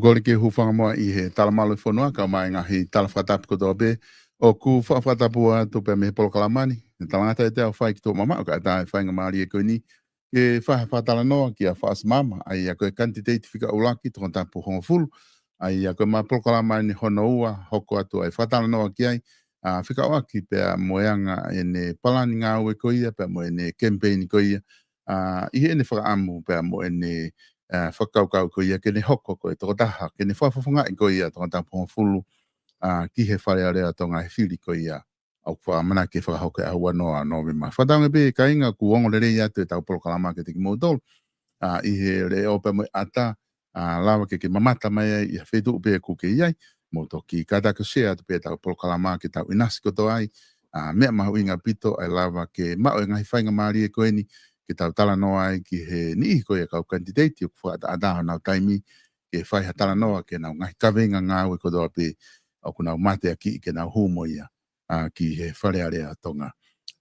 gole ke hufanga moa I he talamalo whanua ka mai ngahi talawhatapu ko tobe o ku whawhatapu atu pe me polo kalamani. Talangata e te au whai ki tō mama o ka tae whainga maari e koe ni ke whawhatala noa ki a whaas mama ai a koe kantiteiti whika ulaki tō tapu hongo fulu ai a koe ma polo kalamani hono ua hoko atu ai whatala noa ki ai whika oaki pe a moeanga e ne palani ngā ue ko ia pe a moe ne campaign ko ia I he ne whakaamu pe a moe ne whakaukau ko ia ke ne hoko ko e toko taha, ke ne whawhawhanga I ko ia toko taha pongo fulu ki he whare area tonga he whiri ko ia au wha mana ke whakahoke a hua noa no me ma. Whataunga be ka inga ku ongo le rei atu e tau polo kalama ke teki mautolu I he re ope mo ata lawa ke mamata mai ai I whetu upe ku ke iai mo toki kata ka shea atu pe tau polo kalama ke tau inasi koto ai mea mahu inga pito ai lawa ke mao e ngahi whainga maari e koe ni ke tau tala noa ai ki he ni ko ia kau kandidate o whaata adaho nau taimi ke whai hatala noa ke nau ngahi kawenga ngā ue ko doa pe o ku nau mate a ki ke nau humo ia ki he whare area tonga.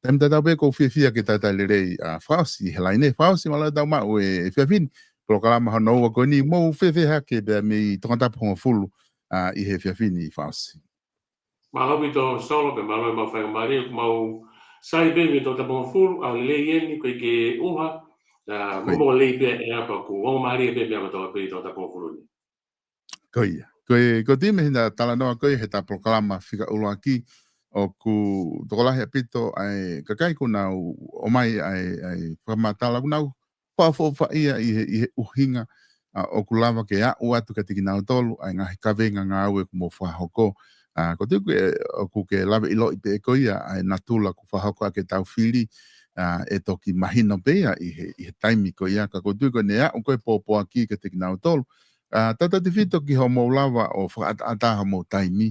Taim tatau pe ko whiawhia ke tata le rei whausi he laine whausi mala tau mau e whiawhini pro kalama hano ua ko ni mou whiawhia ke bea me tongatapu hongo fulu I he whiawhini whausi. Mahobi to solo pe malo ma whainga maari mau sai be to tapu fulu au le ieni koe ke uha momo le pe e apa ku o maari pe me to pe to tapu fulu ni. Koia. Ko time hina tala noa koe he ta proklama whika ulo aki o ku tokolahi apito ai kakai ku nau o mai ai whamatala ku nau whawha ia I he uhinga o ku lava ke a uatu ka tiki nau tolu ai ngahi kawenga ngā ue ku mo whahoko. Ko tuku o ku ke lava ilo I pe ko ia ai natula ku whahoko a ke tau whiri e toki mahino pea I he taimi ko ia ka ko tuku ne a u koe pōpō aki ka tiki nau tolu. Tata te whito ki ho mou lava o whaataha mou taimi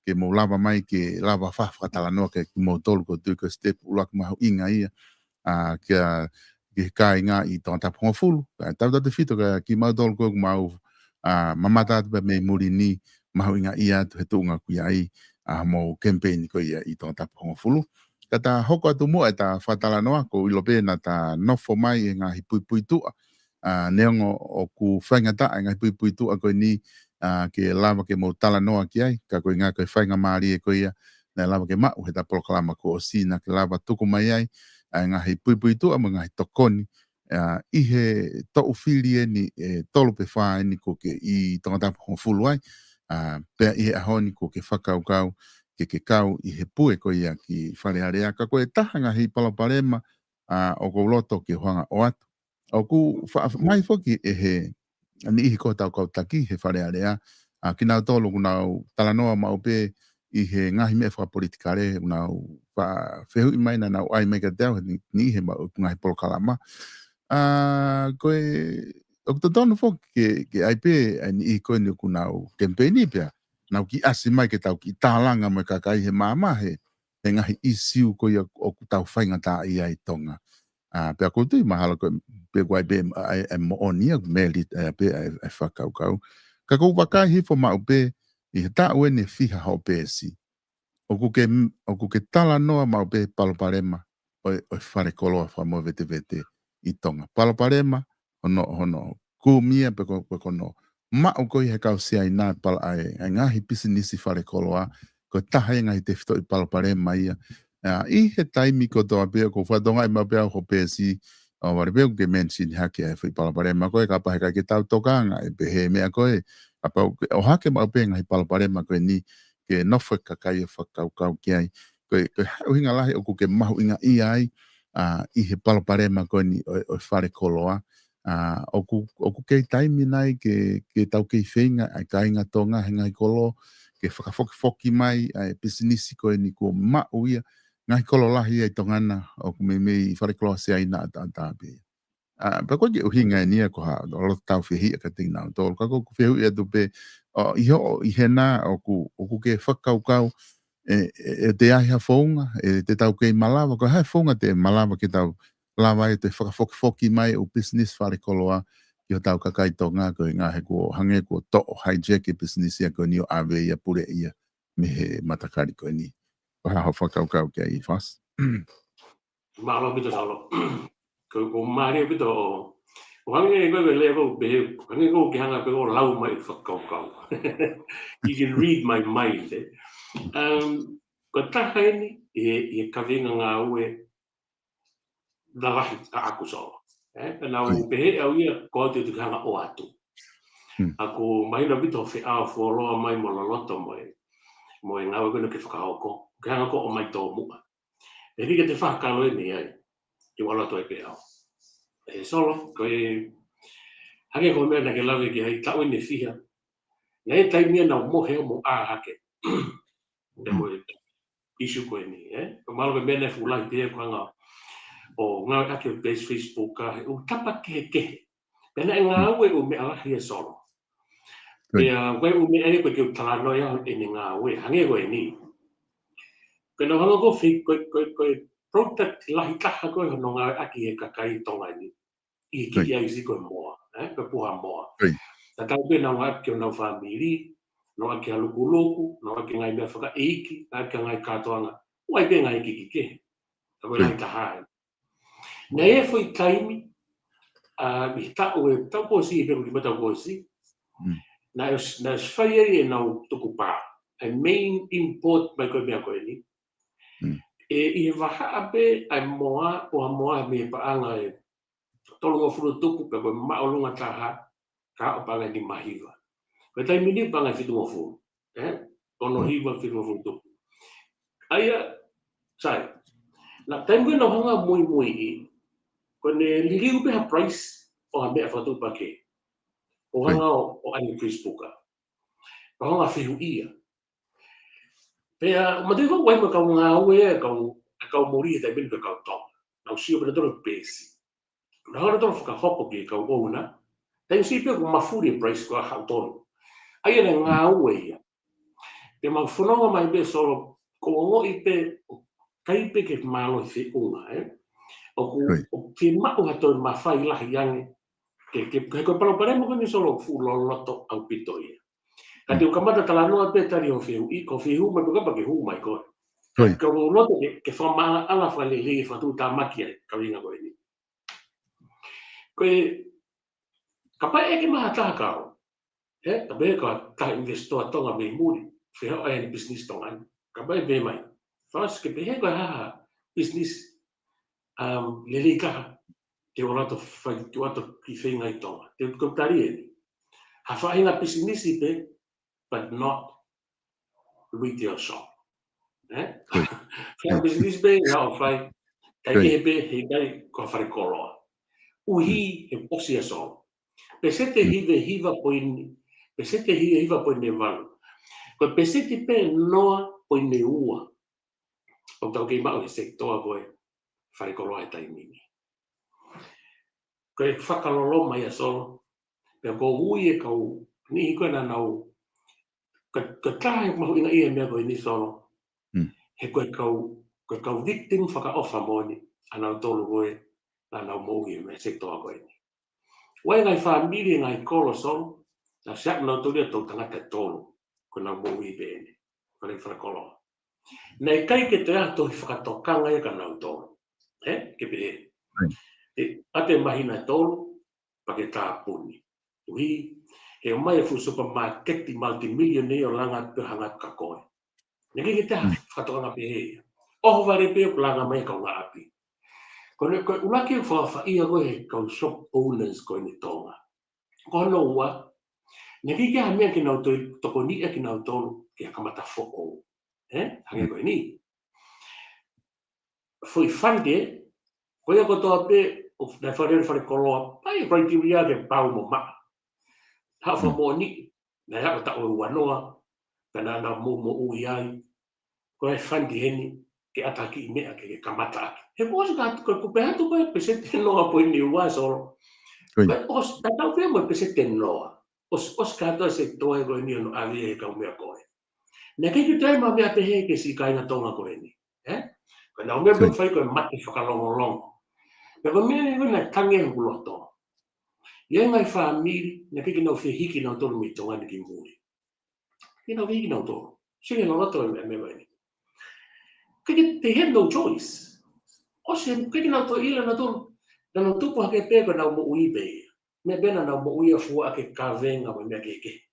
ke mou lava mai ke lava whawhatala noa ke mou tolu ko tui ko step ulaku mahu inga ia ke kai ngā I tonga tapu hongo fulu. Tata te whito ki mau tolu ko mau mamata atu pe mei muri ni mahu inga ia tu he tuunga kuia ai mou campaign ko ia I tonga tapu hongo fulu. Kata hoko atu mua e ta whatala noa ko ilope na ta nofo mai e ngā hipui pui tua. Neongo o ku whainga ta ngai pui tu a koe ni ke lava ke mo tala noa ki ai ka koe ngā koe whainga maari e koe ia na lava ke mau he ta proklama ko o sina ke lava tuku mai ai ngahi pui tu a mo ngahi tokoni I he to ufili e ni tolu pe wha ni ko ke I tonga tapu hongo fulu ai pea I he ahoni ko ke whakau kau ke kau I he pue ko ia ki whare area ka koe taha ngahi palaparema o ko loto ke hoanga o atu. O ku mai foki e he ni I ko tau kau taki he whare area ki nau tolu ku nau talanoa mau pe I he ngahi mea wha politikare nau whehu I mai na nau ai mega teo ni he mau ngahi polo kalama koe o ku tonu foki ke ai pe ni I koe ni ku nau campaigni pia nau ki asi mai ke tau ki tālanga mo kakai he mama he ngahi isiu ko ia o ku tau whainga tā I ai tonga. Pea koutu I mahalo koe pe guai pe e mo onia meli pe e whakau kau. Ka kou wakai hifo mau pe I he tā ue ne whiha hao pe si. O ku ke tala noa mau pe paloparema o whare koloa wha vete I tonga. Paloparema hono kumia pe kono mau koi he kau sia I nā pala ai ngahi pisinisi whare koloa ko taha ngahi te whito I paloparema ia. I he taimi ko toa pia ko whatonga I mapea ho pesi o ware pia ke mention hake ai whi palaparema koe ka pahe ke tau tokanga e pehe mea koe o hake mapea ngai palaparema koe ni ke nofwe kakai e whakau ki ai koe hau hinga lahi o ke mahu inga I ai I he palaparema koe ni o whare koloa o ku kei taimi nai ke tau kei whenga ai ka inga tonga he ngai kolo ke whakafoki mai ai pisinisi koe ni ko mau ia ngai kolo lahi ai tongana o ku mei whare koloa se ai nā tāpe. Pa ko ke uhinga ni ko ha o tau whihi ka ting nā tō ka ko whihu ia tupe I he nā o ku ke whakaukau e te ahi ha whaunga e te tau kei malawa ko hai whaunga te malawa ke tau lawa e te whakafoki mai o business whare koloa ki o tau kakai tonga ko ngā he ko hange ko to hijack e business ia ko ni o ave ia pure ia me he matakari ko ni. Ha whakaukau ke ai whas. Malo bito salo. Ko maari bito Wangi ko level be, wangi ko kihanga pe ko lau mai whakaukau. You can read my mind. Ko taha ni, e kawenga ngā ue, da rahi a aku so. Nau pehe au ia, ko te tukanga o atu. Ako mahina bito whi a wholoa mai mo laloto moe. Moe ngā ue kono ke whakahoko. Kihanga ko o mai tō mua. E rika te whakalo e ni ai. I waloto e pe au. E solo, ko e hake ko mea na ke lawe ki hei tau ne whiha. Nei taimia na mohe mo a hake. E mo isu ko e ni. Ko malo ke mea na fulai te ko anga o ngā ake o base Facebook ka o tapa kehe. Pena e ngā ue o mea lahi e solo. Pea koe o mea e koe ke o talano ia e ni ngā ue. Hange ko e ni. Pena hanga ko whi koe product lahi taha koe hono ngā ake e kakai tonga ni. I ki ia isi koe moa. Koe puha moa. Ta tau pe nau ake o nau whamiri, nau ake a luku, nau ake ngai mea whaka eiki, nau ake ngai katoanga, wai pe ngai ki ke. Ta koe lai tahai. Nei e fwoi taimi, mi tau e tau kosi e peku ki matau kosi, na e whai e nau tuku pā. A main import mai koe mea koe ni. E waha ape ai moa o a moa me paanga e tolongo furu tuku pe koe maolunga taha ka o panga ni mahiwa. Koe tai mini panga fitungo furu. Ono hiwa fitungo furu tuku. Aia, sai. Na taimwe na honga mui i, koe ne liliu peha price o ha mea whatu pake. O hanga o ani Facebooka. Ka honga whihu ia. Pea, matui wau waima kau ngā ue e kau mori e tai mini pe kau tonga. Nau sio pena toro pesi. Na hora toro whakahoko ki kau ouna. Tai si pe ko mafuri price ko a hau tonu. Aia na ngā ue ia. Te mau whanonga mai be solo, ko ongo i pe, kai pe ke malo i whi unga, O ke mau hato i mawhai lahi ange, ke koe paraparemo koni solo fulo loto au pito ia. Ka te ukamata tala noa pe tari o whiu i, ko whiu mai puka pa ke hu mai koe. Ka o loto ke whamanga ala whale le whatu tā maki ai, ka winga koe ni. Koe, ka pai eke maha taha kao. Ka bai ka taha investoa tonga me muri, whihao ai ni business tonga ni. Ka bai be mai. Whaas ke pehe koe haha business lele kaha. Te o rato whai tu ato ki whengai tonga. Te koe tari e ni. Ha whainga business i pe, but not retail shop. Whainga business pe, ngā o whai, kai ke he pe, he kai kua whare koroa. Uhi he posi a solo. Pesete hive hiva poini, pesete hiva poini walu. Koe pesete pe noa poini ua. O tau kei mau he sektoa koe wharekoroa e taimini. Koe whakalolo mai a solo. Pea ko hui e kau nihi koe na nau. Koe tahe mahu inga ia mea koe ni solo. He koe kau victim whakaofa moni. Anau tolu koe na nau mohi me sektoa koe ni. Wai ngai whamiri ngai kolo solo. Na siak nau tulia tau tangata tolu. Ko nau mohi bene. Kore wharakoloa. Nei kai ke te ato i whakatokanga e ka nau tolu. Ke pehe. Ate mahina tolu, pake tā puni. Uhi, he o mai e fu supermarket i multimillionaire o langa pehanga kakoe. Neke ke te whakatokanga pehe. Oho ware peo langa mai kau ngā api. Koe unaki o whawhaia koe kau shop owners koe ni tonga. Ko no ua, neke ke hamea ki nau toko ni e ki nau tolu ki a kamata whoko. Hange koe ni. Fui whande, koe ako toa pe, o nei whare koloa, pai criteria ke pau mo maa. Hawha mo ni, nei hako ta o wanoa, pena na mo ui ai, koe whande heni, ke ataki i mea ke kamata aki. He koe ka kupe hatu koe pesete noa po ni ua solo. Koe os, ta tau pia mo pesete noa. Os ka toa se toa koe ni ono avi e kau mea koe. Nei kei te ma mea pehe ke si kainga tonga koe ni. Koe nau mea pe whai koe mati whakalongo. Pero me na tange huloto. Ye ngai family na kiki no hiki no tolu mi tonga ni ki muri. Ki no hiki no tolu. Sine no roto me mai. Kiki they had no choice. O se kiki no to ila no tolu. Na no tupu hake pe ko na mo uibe. me bena na mo ia fua ke kavenga mo me ke.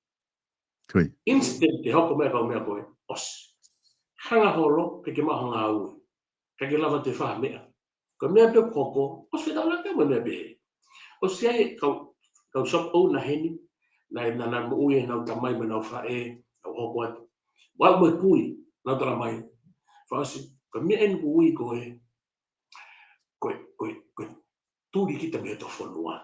Koi. Instant te hoko me ka me ko os. Hanga holo ke ma hanga au. Ka ke lava te fa me. Ko me pe koko, os fe dala ka mo me be. O se ka shop o na heni na mo ia na tamai me na fa o hoko. Wa mo kui na tara mai. Fa si ka me en kui ko ko turi kita me to fonua.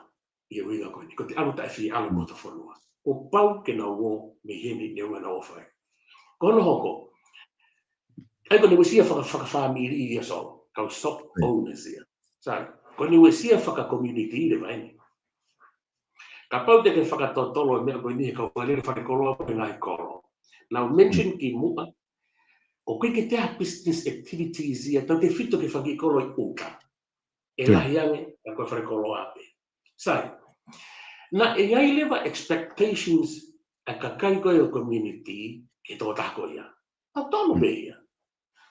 Ia winga ko ni ko te alu ta fi alu mo to fonua. O pau ke na wo me heni ne nga na ofa. Kono hoko. Ai ko ni wisia fa family ia so. Ka shop owners ia. Sai. Ko ni wisia fa community le vai. Ka pau te ke fa totolo me ko ni ka wale fa kolo pe ngai kolo. Now mention ki mua o ke te business activities ia te fito ke fa ki kolo i uka. E la yange ko fa kolo ape. Sai. Na e ai leva expectations a kakai ko o community ke to ta ko ia. A tonu be ia.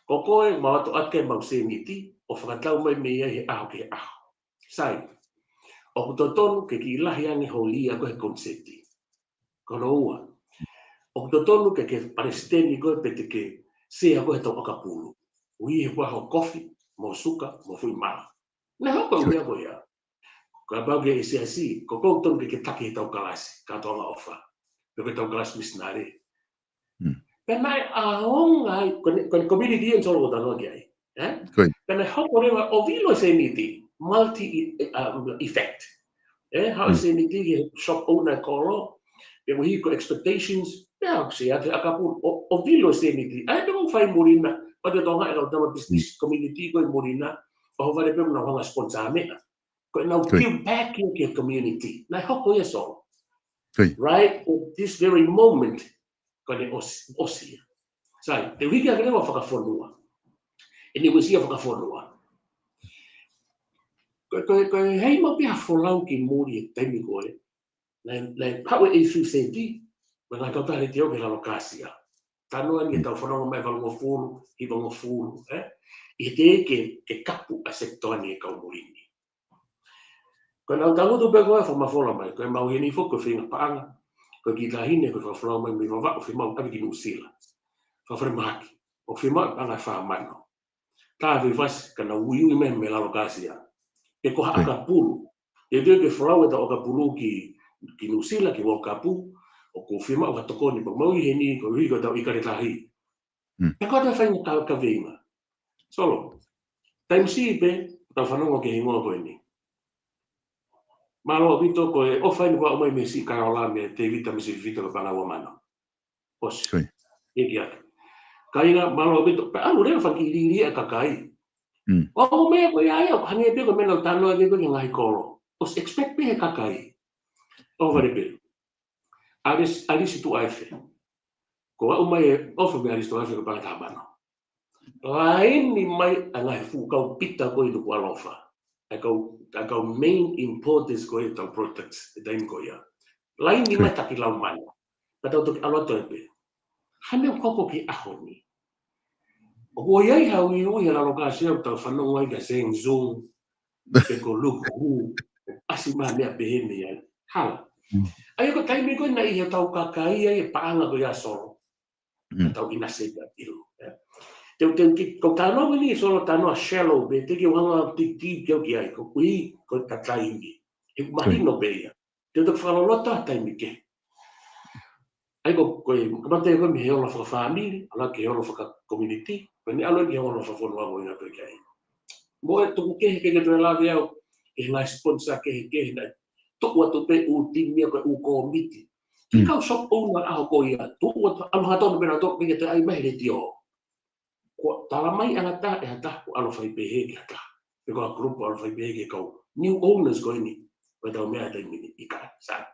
Ko koe ma to ake mau se miti o whakatau mai me ia he aho ke aho. Sai. O to tonu ke ki lahi ange holi a koe konsepti. Kono ua. O to tonu ke palestini koe pete ke se a koe to akapulu. Ui he waho kofi, mo suka, mo fui maa. Na hoko ui a koe ia. Ka bauge e se asi, ko kouton ke taki he tau kalasi, ka tonga ofa. Ke tau kalasi misnare. Pena a honga, kon community en solo ta no ke ai. Pena hoko rewa o vilo se niti, multi effect. How se niti ke shop owner kolo, pe wi ko expectations, ya se ate akapu o vilo se niti. Ai no fai morina, pa te tonga e tama business community ko morina, o vale pe una honga sponsame. Now give back to your community. Na hoko ia so. Right? At this very moment, kone osia. Sai, te wiki agre wa whakafonua. E ni wisia whakafonua. Ko hei mo pia folau ki mori e taimi koe. Na pawe e su senti, ma na kautare te oke la lokasia. Tanoa ni tau whanonga mai whanonga fulu, hi whanonga fulu. I te ke kapu a sektoani e kau morini. Ko na tango tu pe ko fa mafola mai ko mau hini fo ko finga paanga ko ki la hine ko fa flola mai mi va o fi mau abi ki nusila fa fre maki o fi mau panga fa mano ta vi vas ka na uyu me me la lokasia e ko aka pulu e de ke flola ta o ka pulu ki nusila ki wo kapu o ko fi mau ka tokoni po mau hini ko ri ko ta i ka ta hi e ko ta fa ni ka vinga solo time si pe ta fa no ke hingo ko ni Malo vito ko e ofa ni wa mai mesi karola me te vita mesi vita ko pana wa mano. Os. Ia. Kaina malo vito pa alu re fa ki ri ka kai. O me ko ia ia hani be ko me no tano ge ko ngai kolo. Os expect be ka kai. Over be. Alis tu aife. Ko wa mai ofa be alis tu aife ko pana ka mano. Lain ni mai angai fu ka pita ko i ko alofa. Ako main importance ko ito products daim ko ya. Lain ni mai taki lau mana. Patau to alo to be. Hame koko ki ahoni. O yai ha ui ui la lokasio to fano ngai ga seng zoom. Pe ko look hu. Asima me beheme ya. Hala. Ayo ko taimi ko na ia tau kakai e paanga ko ya solo. Tau ina sega ilu. Ko tano ni solo tano shallow be te ki wanga tiki ki ai ko kui ko tataimi e marino be ya te to falo lota taimi ke ai ko mate ko mi helo fa family ala ke helo fa community ko ni alo ki helo fa fo no ina pe kai mo to ke to la via e la sponsor ke na to wa to pe u tim ko u committee ki ka shop owner a ko ya to wa alo ha to be na to ke te ai mai le tio ko tala mai ana ta e ta ko alo fai pehe ki ta e ko grupo alo fai pehe ki ko new owners ko ni ko ta me ata ni ika sa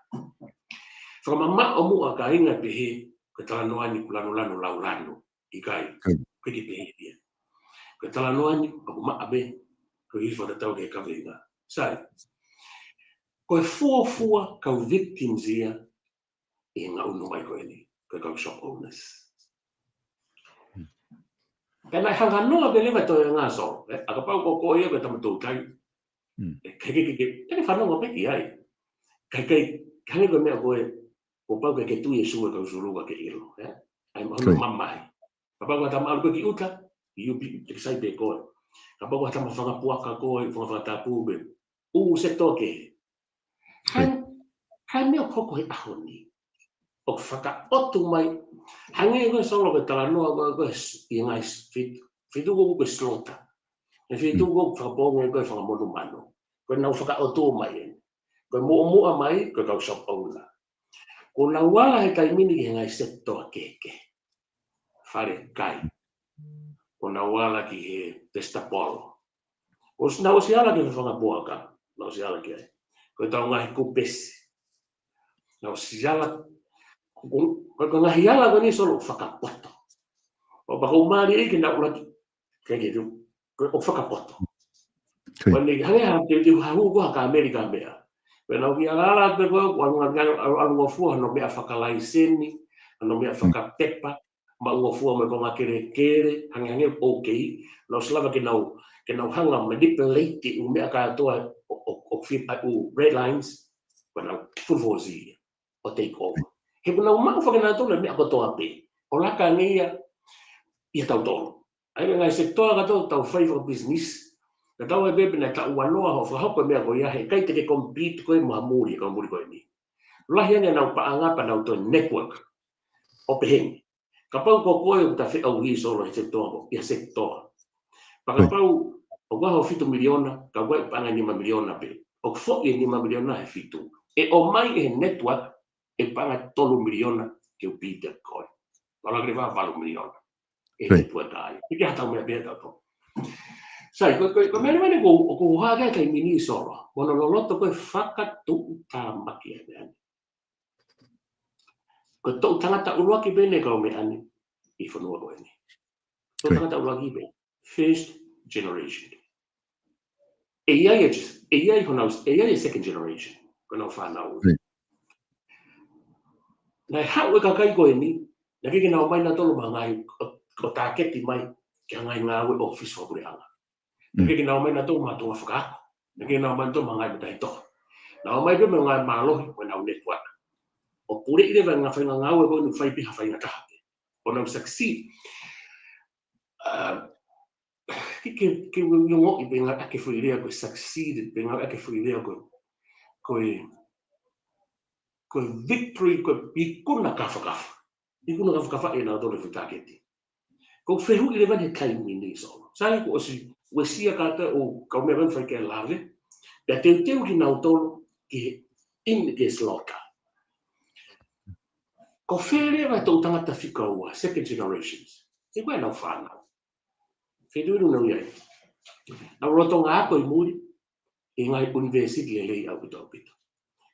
from mama o mu aka inga pehe ko tala no ani kulano lano laulano ikai ko ki pehe dia ko tala no ani ko ma abe ko i fa ta ke ka venga sa ko fua ka victims ia e nga uno mai ko ni ko shop owners Pena hanga no be leva to nga so. Aka pau ko ia ko tamo to tai. Ke fa no be ki ai. Kaya ko mea koe, o pau ke tu Yesu ka usulua ke ilo. Ai mau mamai. Kapag ko tama ko ki uta, iupi sai pe koe. Kapag ko tama fanga puaka koe, fanga tapu be. Se toke. Han mea koko he ahoni. O whaka otu mai. Hange koe solo ke tala noa koe i ngai fitu ko slota. E fitu ko whakaponga koe whakamonu mano. Koe nau whaka otu mai. Koe mua mai, koe kau shop oula. Ko na wala he kai mini ki ngai sektoa keke. Whare kai. Ko na wala ki he testapolo. O na o si ala ki whakapuaka. Na o si ala ki ai. Koe tau ngahi kupesi. Na o si ala. Koe ngahi ala ko ni solo whakapoto. O baka umari e ki na ulaki. Keke tu. Koe o whakapoto. Koe ni hange te hahu koha ka Amerika mea. Pena o ki ala te koe, alunga fua no mea whakalaiseni, no mea whakapepa, ma unga fua me konga kere, hange okei, no slava ke nau hanga manipulate u mea ka toa o red lines, pena fufozi, o take over. He pena umau whakana tole mea kotoa pe, o laka ngeia, ia tau tolo. Ai ngai sektoa kato tau favor business, na tau e bebe na tau wanoa ho whahoko mea ko ia he kai te ke compete koe mahamuri koe ni. Lahi ane nau paangapa nau to network o pehengi. Ka pau ko koe o ta whi au hi solo he sektoa ko, ia sektoa. Paka pau o waho 7 miliona, ka wai paanga 5 miliona pe. O fo i 5 miliona he fitu. E o mai e network e paanga 3 miliona ke o Peter koe. Wala kere wha 4 miliona. E network ai. Ike hatau mea bea tau. Sai, ko mene ko haga kai mini solo. Mono loto ko whakatu ta maki ane. Ko tau tangata uruaki bene kau me ane. I whanua koe ni. Tau tangata uruaki bene. First generation. Eiai e second generation. Ko nau whanau. Nai hau e kakai koe ni. Na kiki nau mai na tolo mangai. Ko tāketi mai. Kia ngai ngā ue office wapure anga. Nake na mai na to ma to Afrika. Nake na mai to mangai betai to. Na mai be mangai malo ko na network. O pure ile va nga nga we ko no fai pi hafai na ka. O no succeed. Que eu mo I benga ake foi ile ko succeed benga ake foi ile ko victory ko ikuna ka fa. Ikuna ka fa ina do le fitaketi. Ko fehu ile va de kai mini so. Sai ko si wesia kata o kau mea whai ke lave, pia teu ki nau tolo ki in ke sloka. Ko where vai tau tangata whika ua, second generations. E koe nau whanau. Whetuiru nau iai. Nau roto ngā koe muri, e ngai university le lei au pito.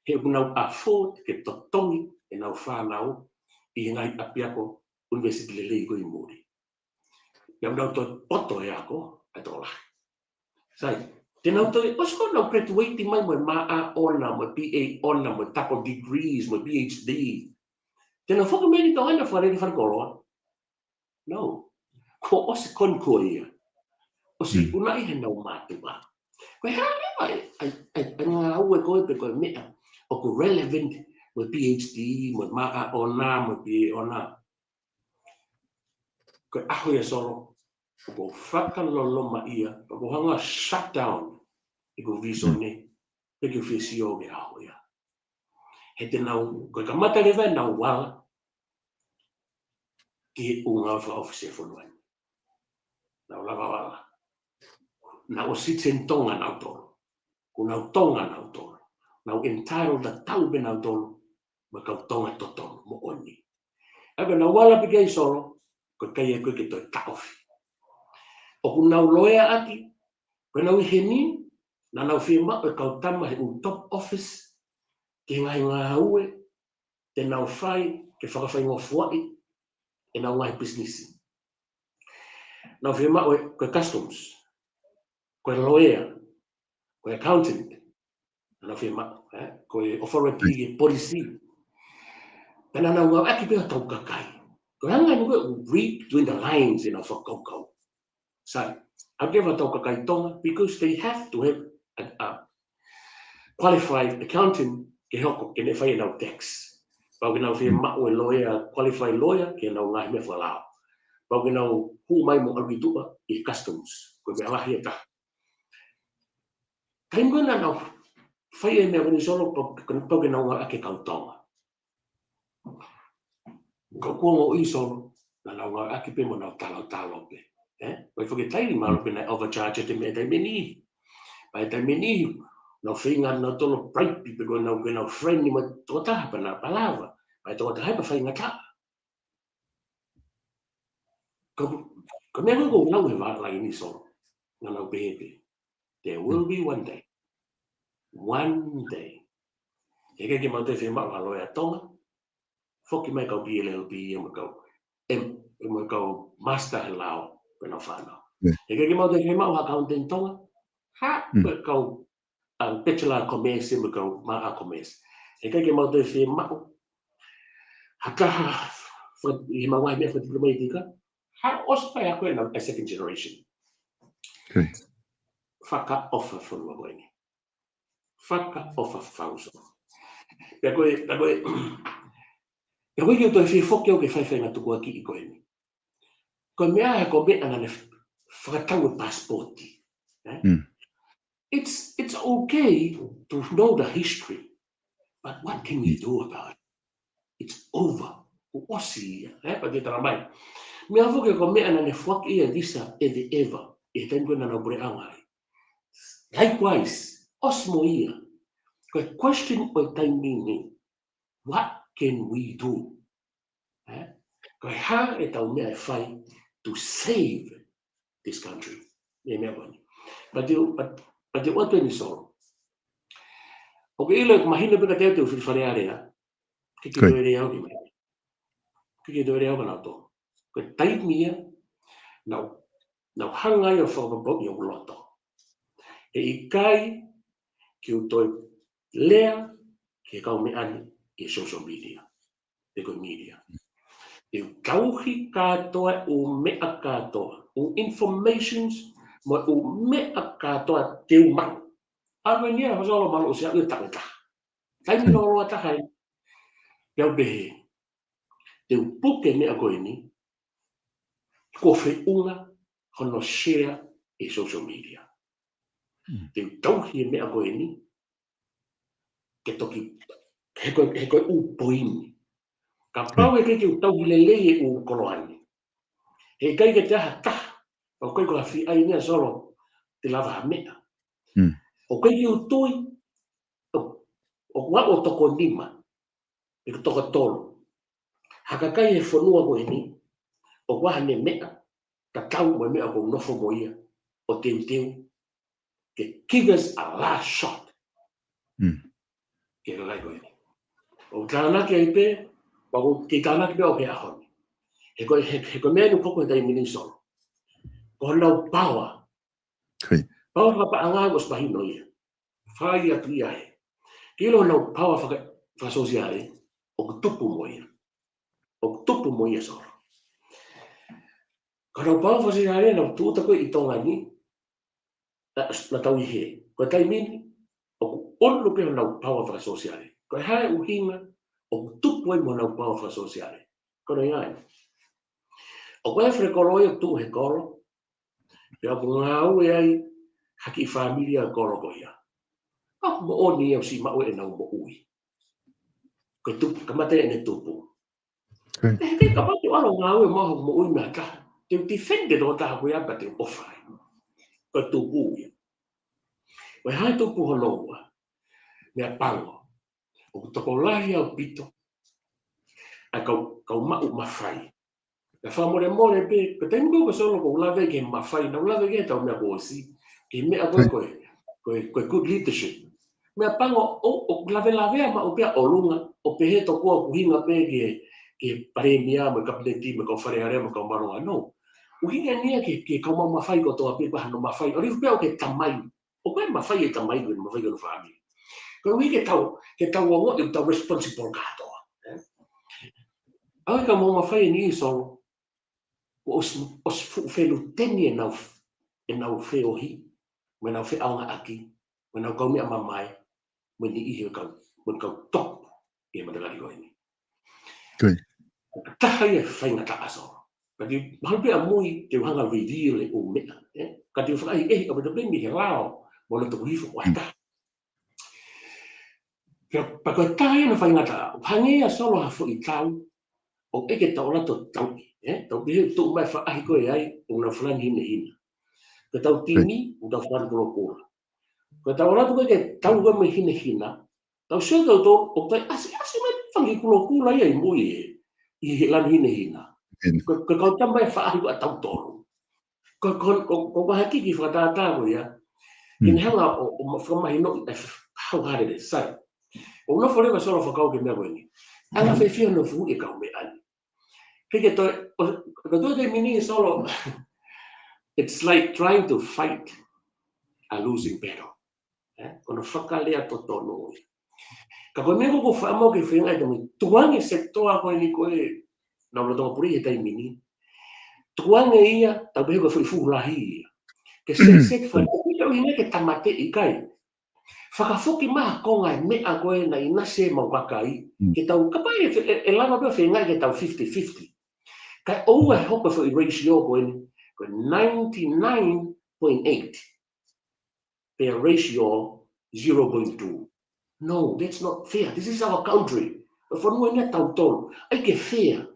He nau afford ke totongi e nau whanau I ngai apiako university le lei koe muri. Iau nau toi poto e ako, e tola. Sai, tenau toi, osko nau graduate mai mo maa ona, mo PA ona, mo tapo degrees, mo PhD. Tenau whaka meri tau ana whare ni whanakoloa. No. Ko osi konko ia. Osi unai he nau mātua. Koe hea ai ngā ue koe pe koe mea. O ko relevant mo PhD, mo maa ona, mo PA ona. Koe aho ia solo. Ko whakaloloma ia, ko hanga shutdown I ko viso ne, pe ki whesio me aho ia. He te nau, koe ka mata lewa nau wala, ki he unga wha office whanuai. Nau lava wala. Nau sitsen tonga nau tolo. Ko nau tonga nau tolo. Nau entitled da tau be nau tolo, ma kau tonga totolo, mo oni. Ebe nau wala pigei solo, koe kai e koe ke toi taofi. O ku nau loea aki, koe nau he ni, na nau whima o kau tama he un top office, ke ngai ngā ue, te nau whai, ke whakawhai ngō fuai, e nau ngai business. Nau whima o koe customs, koe lawyer, koe accountant, nau whima, koe authority e policy. Pena nau ngau aki pia tau kakai. Koe hanga ni koe read between the lines in a whakaukau. Sai, I've never tau kakai tonga because they have to have a qualified accountant ke hoko ke ne fai na tax pau ke na fi ma o lawyer qualified lawyer ke na ngai me falao pau ke na hu mai mo albituba e customs ko be ala hieta kain ko na fai me ko ni solo pau ke na nga ke kautonga ko ko i solo na nga ake pe mo na talo pe Vai whaketairi maro pena overcharge te mea taimeni. Pai taimeni, no whinga na tono bright pipe ko na kena friend ni ma totaha pa na palava. Pai totaha pa whainga ta. Ko mea ko lau he wā lai ni so. Nga nau pehepe. There will be one day. One day. Eke ke mau te whema wa loia tonga. Whoki mai kau PLLP e mo kau master he lao. Pena whanau. Eke ke mau te whema wa accounting tonga. Ha, kau bachelor commerce me kau ma commerce. Eke ke mau te whema. Haka i mawai mea for diploma itika. Ha, ospai a koe na a second generation. Okay. Whaka offer for wa koe ni. Whaka offer whauso. Pea koe ki o toi whi o ke whaiwhai ngā tuku aki I koe ni. Koe mea he ko mea ngane whakatau e passporti. It's okay to know the history, but what can we do about it? It's over. Osi, pa te tara mai. Mea whuke ko mea ngane whaki e disa e the ever, e tenko na nau bre angai. Likewise, osmo ia. Koe question o taimini, what can we do? Koe ha e tau mea e whai to save this country. Me mea koni. But te otu ni solo. O ke ilo mahina peka teo te uwhiri area, kiki doe rea au ni mea. Kiki doe rea au kana to. Koe taimia, nau hangai o whakapapau I o loto. E I kai ki o toi lea ki kau me ani I social media. Te koe media. E kauhi katoa o mea katoa. O informations mo o mea katoa te umau. Awe nia hasolo malu o sea ua takata. Taimi no loa takai. Iau behe. Te upuke mea koe ni. Ko whiunga hono share I social media. Te tauhi mea koe ni. Ke toki. He koe upoini. Ka pau e kei tauhi lele e u koloani. He kai ke te aha taha. O koe ko hawhi ai mea solo. Te lava mea. O koe ki o toi. O wa o toko nima. E toko tolo. Hakakai e whanua koe ni. O waha ne mea. Ka tau mo mea ko nofo mo ia. O teu. Ke give us a last shot. Ke kakai koe ni. O kānaki ai pe. Pako ke kānaki pe o ke ahoni. He koe mea ni poko tai mini solo. Ko nau power. Power ka pa anga ko spahino ia. Whai atu ia he. Kilo nau power whakasosiale. O tupu mo ia. O tupu mo ia solo. Ka nau power whakasosiale nau tuuta koe I tonga ni. Na tau I he. Koe tai mini. O ono pe nau power whakasosiale. Koe hae uhinga. O tupu ai mo nau power whakasosiale. Kono iai. O koe whrekolo ia tu he kolo. Pea ko ngau e ai. Haki familia kolo ko ia. Mo oni au si mau e nau mo ui. Koe tupu, kamate e ne tupu. Kei ka patu alo ngau e maho mo ui mea taha. Te defended o taha koe apa te ofai. Koe tupu ia. Koe hai tupu holoa. Mea pango. O toko lahi au pito. A kau mau mawhai. Na whamore pe, ka tengo ko solo ko ulave ke mawhai. Na ulave ke tau mea kosi. Ke mea koe good leadership. Mea pango o lave ma o pia olunga o pehe to ko kuhinga pe ke paremia mo kapiteti mo ko fareare mo ko maronga no. Uhinga nia ke ka mau mafai ko to ape pa no mafai. O rifu pe o ke tamai. O pe mafai e tamai ko mafai ko family. Ko wi ke tau o e tau responsible ka to. Ai ka mau mafai ni so os felu teni e nau feohi. Me nau fe aunga aki. Me nau kaumi a mamai. When the ihe kau Kau top ia matagari ko ini. Koi. Tahaya whainga ta aso. Kati malpe a mui te hanga reveal e o mea. Kati whakai ka pata bengi he lao. Mola tuku hifo waita. Pako tahaya na whainga ta. Hangea solo hafo I tau. O eke tau lato tau. Tau bihe tu mai whaahi koe ai. Una whalani hina hina. Ka tau tini. Una whalani kolo kora. Ka tau lato koe ke tau gama hina hina. Tau seo tau to. O tai asi mai whangi kolo kula ia I mui e. I he lani hina hina. Ko kau tamai whaahi koe a tau toro. Ko mahaki ki whakatata ko ia. Kini hanga o whamahino I how hard it is. Sai. O no wharewa solo whakau ke mea koe ni. Anga whiwhia no fuhu e kau me ani. Kike toi, ka toi te mini solo, it's like trying to fight a losing battle. Kono whakalea to tono. Ka koe mea koko whaamau ke whengai tamo, tuange se toa koe ni koe, na ula tonga puri he tai mini. Tuange ia, tau behe koe whaifuhu lahi ia. Ke se whaamau, ia uhinga ke tamate I kai. Whakafoki maha konga mea koe na inase mau kakai. Ke tau, kapai e lama pia whengai ke tau 50-50. Kai oua hoka for I ratio koe ni, koe 99.8. Their ratio 0.2. No, that's not fair. This is our country. For no ina tau tolo. Ai ke fair.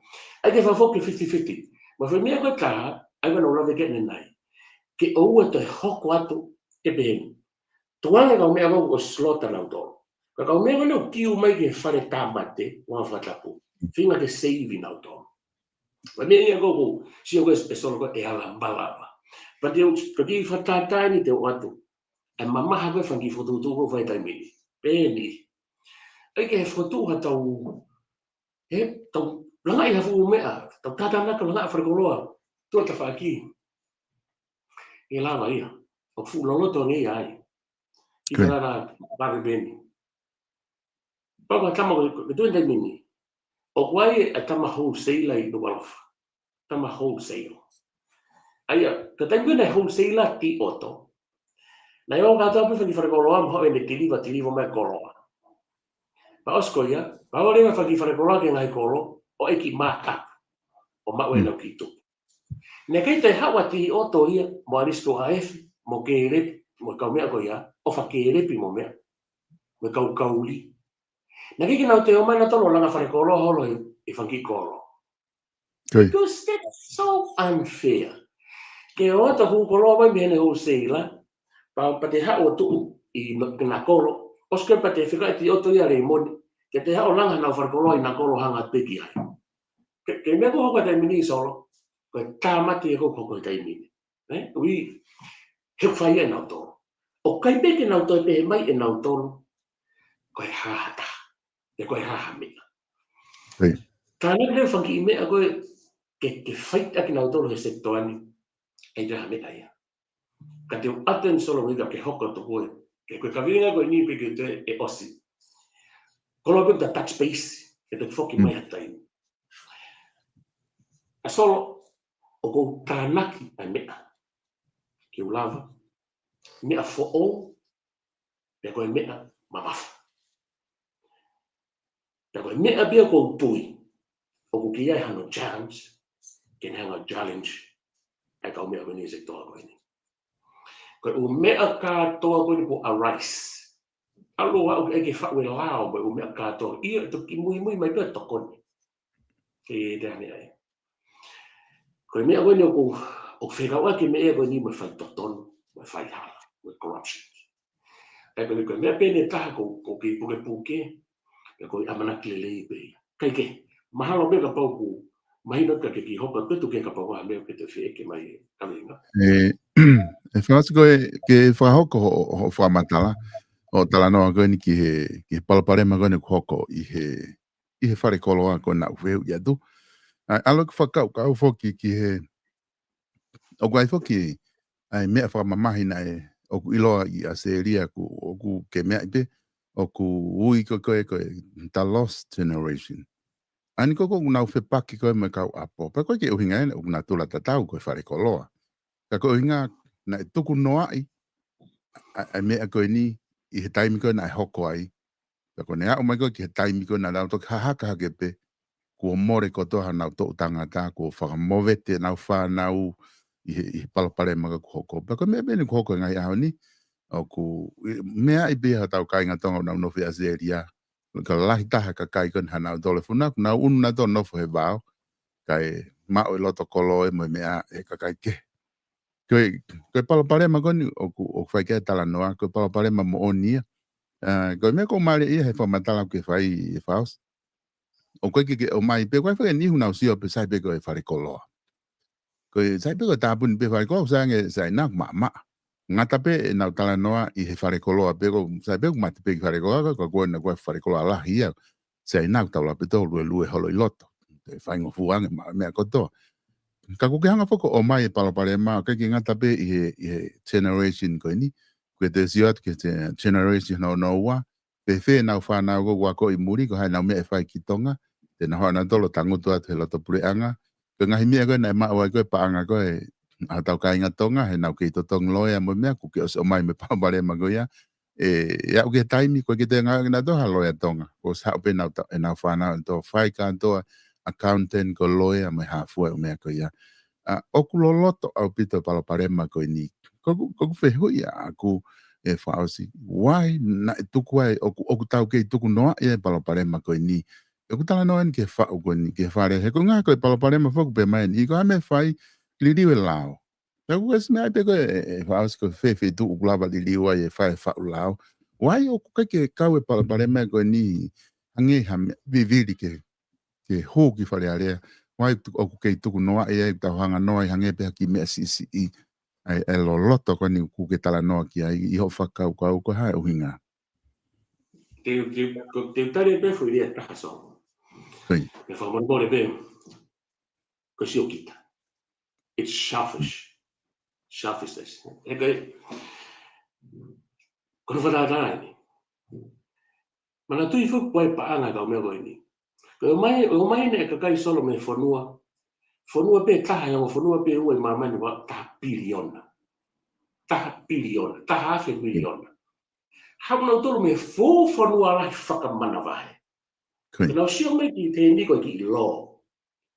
Ai ke whafoki 50-50. Ma whi mea koe taha, ai wana urawe kene nai. Ke oua toi hoko atu te behemu. Tuanga kau mea kau o slota nau tolo. Ka kau mea kau kiu mai ke whare tāmate, wā whatapu. Whinga ke seivi nau tolo. Ma mea ia koko, si o e solo ko e ala mbalawa. Pa te ki whatatai ni te o atu. E mamaha koe whangi whotutu ko whai tai mini. Pēni. Ai ke he whotuha tau, tau langai hafu mea, tau tātanaka langai wharekoloa. Tua ta whaki. E lawa ia. O fu loloto ngi ai. Ki tarara pare pēni. Papa tama ko tu tai mini. O kwai a tama wholesale I do walofa. Tama wholesale. Aia, ka tai mene wholesale ti oto. Na yo kata apa whaki wharekoloa mho e me tiliva mai koloa. Pa osko ia, pa ore me whaki wharekoloa ke ngai kolo, o eki mātap, o maue nau ki tupu. Ne kei te hawa ti oto ia, mo aristo haefi, mo ke repi, mo kau mea ko ia, o whake repi mo mea, mo kau kauli. Ne kei nau te o mai na tono langa wharekoloa holo I whanki kolo. Because that's so unfair. Ke o ata hu koloa mai mene wholesale, pa te hao tu I na kolo, oske pa te whika ti oto ia reimoni, ke te hao langa na wharekoloa I na kolo hanga peki ai. Ke mea ko hoka tai mini solo, koe tāmati e koko tai mini. Ui, he whai e nau tolo. O kai peke nau toi pehe mai e nau tolo, koe hahata, e koe haha mea. Tāna kere whanki I mea koe, ke whaita ki nau tolo he sektoani, e te ha mea ia. Ka te aten solo wika ke hoka to koe, ke koe kawinga koe ni peke te e osi. Kolo peke ta touch base, ke te whoki mai hatai. A solo, o kou tānaki ai mea, ki ulawa, mea fo'o, pe koe mea mamafa. Pe koe mea bia kou tui, o kou ki ai hano challenge, ken hanga challenge, ai kau mea koe ni sektoa koe ni. Koe u mea kātoa koe ni ko arise. Aloha o eke whaue lao, koe u mea kātoa, ia toki mui mai pia tokoni. Ke te hane ai. Koe mea koe ni o whekau ake mea koe ni mai whai totonu, mai whai hala, mai corruption. Ai koe mea pene taha ko ki puke, e koe amanaki lelei pe. Kai ke, mahalo mea ka pau ku, mahina ka ke ki hoka, petu ke ka pau ha mea ke te whieke mai kalinga. E whanasi koe ke whahoko ho whamatala, o tala noa koe ni ki he palaparema koe ni hoko I he whare koloa koe na uweu I atu. Alo ki whakau, ka au whoki ki he, o kuai whoki, ai mea whamamahina e, o ku iloa I aseria ku, o ku ke mea ipe, o ku ui koe ta lost generation. Ani koko unau whepaki koe me kau apo, pa koe ke uhinga ene, una tula tatau koe whare koloa. Ka koe uhinga, na e tuku noa ai mea koe ni, I he taimi koe na e hoko ai, Ko nea o mai ko ke taimi ko na lau to haka ke pe ko more ko to na to tangata ko whakamove te nau whanau i palapare maga ko hoko. Ko me bene ko hoko ngai au ni o ku mea i beha tau kai ngā tonga nau nofi azeria. Ka lahi taha ka kai kon hana dole funa na unu na to nofo he vao kai mao i loto kolo e mo mea e ka kai ke. Koe palapare maga ni o whai ke tala noa koe palapare ma mo onia. Koe mea ko mare ia he whamatala ke whai e whaos. O koe ke o mai pe koe whai nihu nau sio pe sai pe koe whare koloa. Koe sai pe koe tāpuni pe whare koloa sange sai nāk maa. Ngata pe e nau tala noa i he whare koloa pe ko sai pe kumati pe ki whare koloa ko koe na koe whare koloa lahi ia. Sai nāk taula pe tō lue holo i loto. Te whaingo fuange mea kotoa. Ka kuke hanga whako o mai e palapare maa kai ki ngata pe i he generation koe ni. Koe te siot ke te generation no noua. Pe whe nau whanau ko wako i muri ko hai nau mea e whai ki tonga. Te na hoa na tolo tangutu atu he loto pure anga. Ko ngahi mea koe na e maa koe pa anga koe a tau ka inga tonga he nau ke i to tong loea mo mea kuke o mai me palapare maa koe ia. Ia uke taimi koe ki te ngā na toha loea tonga. Ko sa upe nau whanau to whai ka toa accountant ko loea me hafua o mea koe ia. Oku lo loto au pito palapare maa koe ni. Koku whehui a aku e whaosi. Wai na e tuku ai oku tau kei tuku noa e palapare maa koe ni. Oku tala noa ni ke whao koe ni ke whare. He ko ngā koe palapare maa whaku pe mai ni. Ko hame whai liriwe lao. Oku esi mea pe koe e whaosi koe whewhi tuku kulava liriwa e whai whao lao. Wai oku kai ke kau e palapare maa koe ni. Hange hame viviri ke hō ki whare area. Wai oku kei tuku noa e tau hanga noa i hange pe haki mea sisi i. Ai lo loto ko ni ku ke tala noa ki ai I ho whakau ko hai uhinga. Te tare pe fu ria taso. Koi. Me whakamore pe ko si o kita. It's selfish. Selfishness. E kai kono whatatai ni. Mana tui whuku pai paanga kau mea koe ni. Ko o mai ne ka kai solo me whanua. Whanua pe taha o whanua pe ua I mamani wa taha biliona. Taha biliona. Taha afe biliona. Hau nau tolu me fō whanua lai whakamana wahe. Nau sio me ki te niko ki I lo.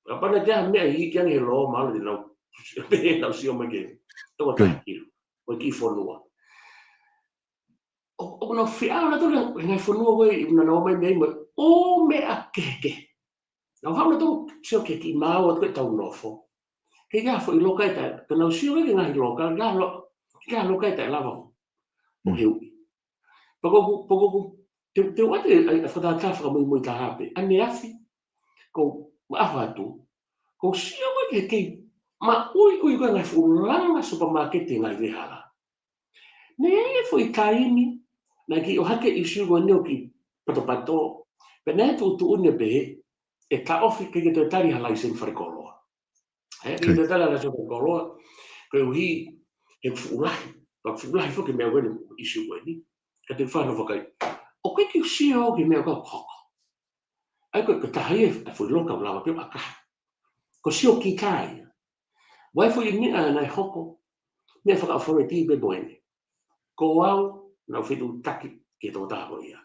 Apana kia mea I ki ange lo malu di nau sio me ki. Toko taha kiru. Ko ki whanua. O nau whiau na tolu ngai whanua koe na nau mai mei mo. O mea keke. Nau hau na tolu sio ke ki mau at koe tau nofo. Ke kia fo I loka e tai. Ka nau sio ke ngahi loka. Kia loka e tai lava. O heui. Poko te wate ai whata ka mo ta hape. Ane afi ko afa tu. Ko sio koe ke ma ui koe ngai fulanga supermarket ngai rehala. Ne fo I kaini na ki o hake issue go neo ki pato. Pena tu une be e ka ofi ke te tari halai sen farikoloa. Ke te tari halai sen farikoloa ko ui e fulahi. Pa fulahi fo ke mea wene issue go ni. Ka te whāna whakai. O koe ki sio ki mea kau koko. Ai koe ka tahai e fui loka ulawa pio akaha. Ko sio ki kai. Wai fui mea nai hoko. Mea whakawhore ti be boene. Ko au nau whitu taki ki tō tāko ia.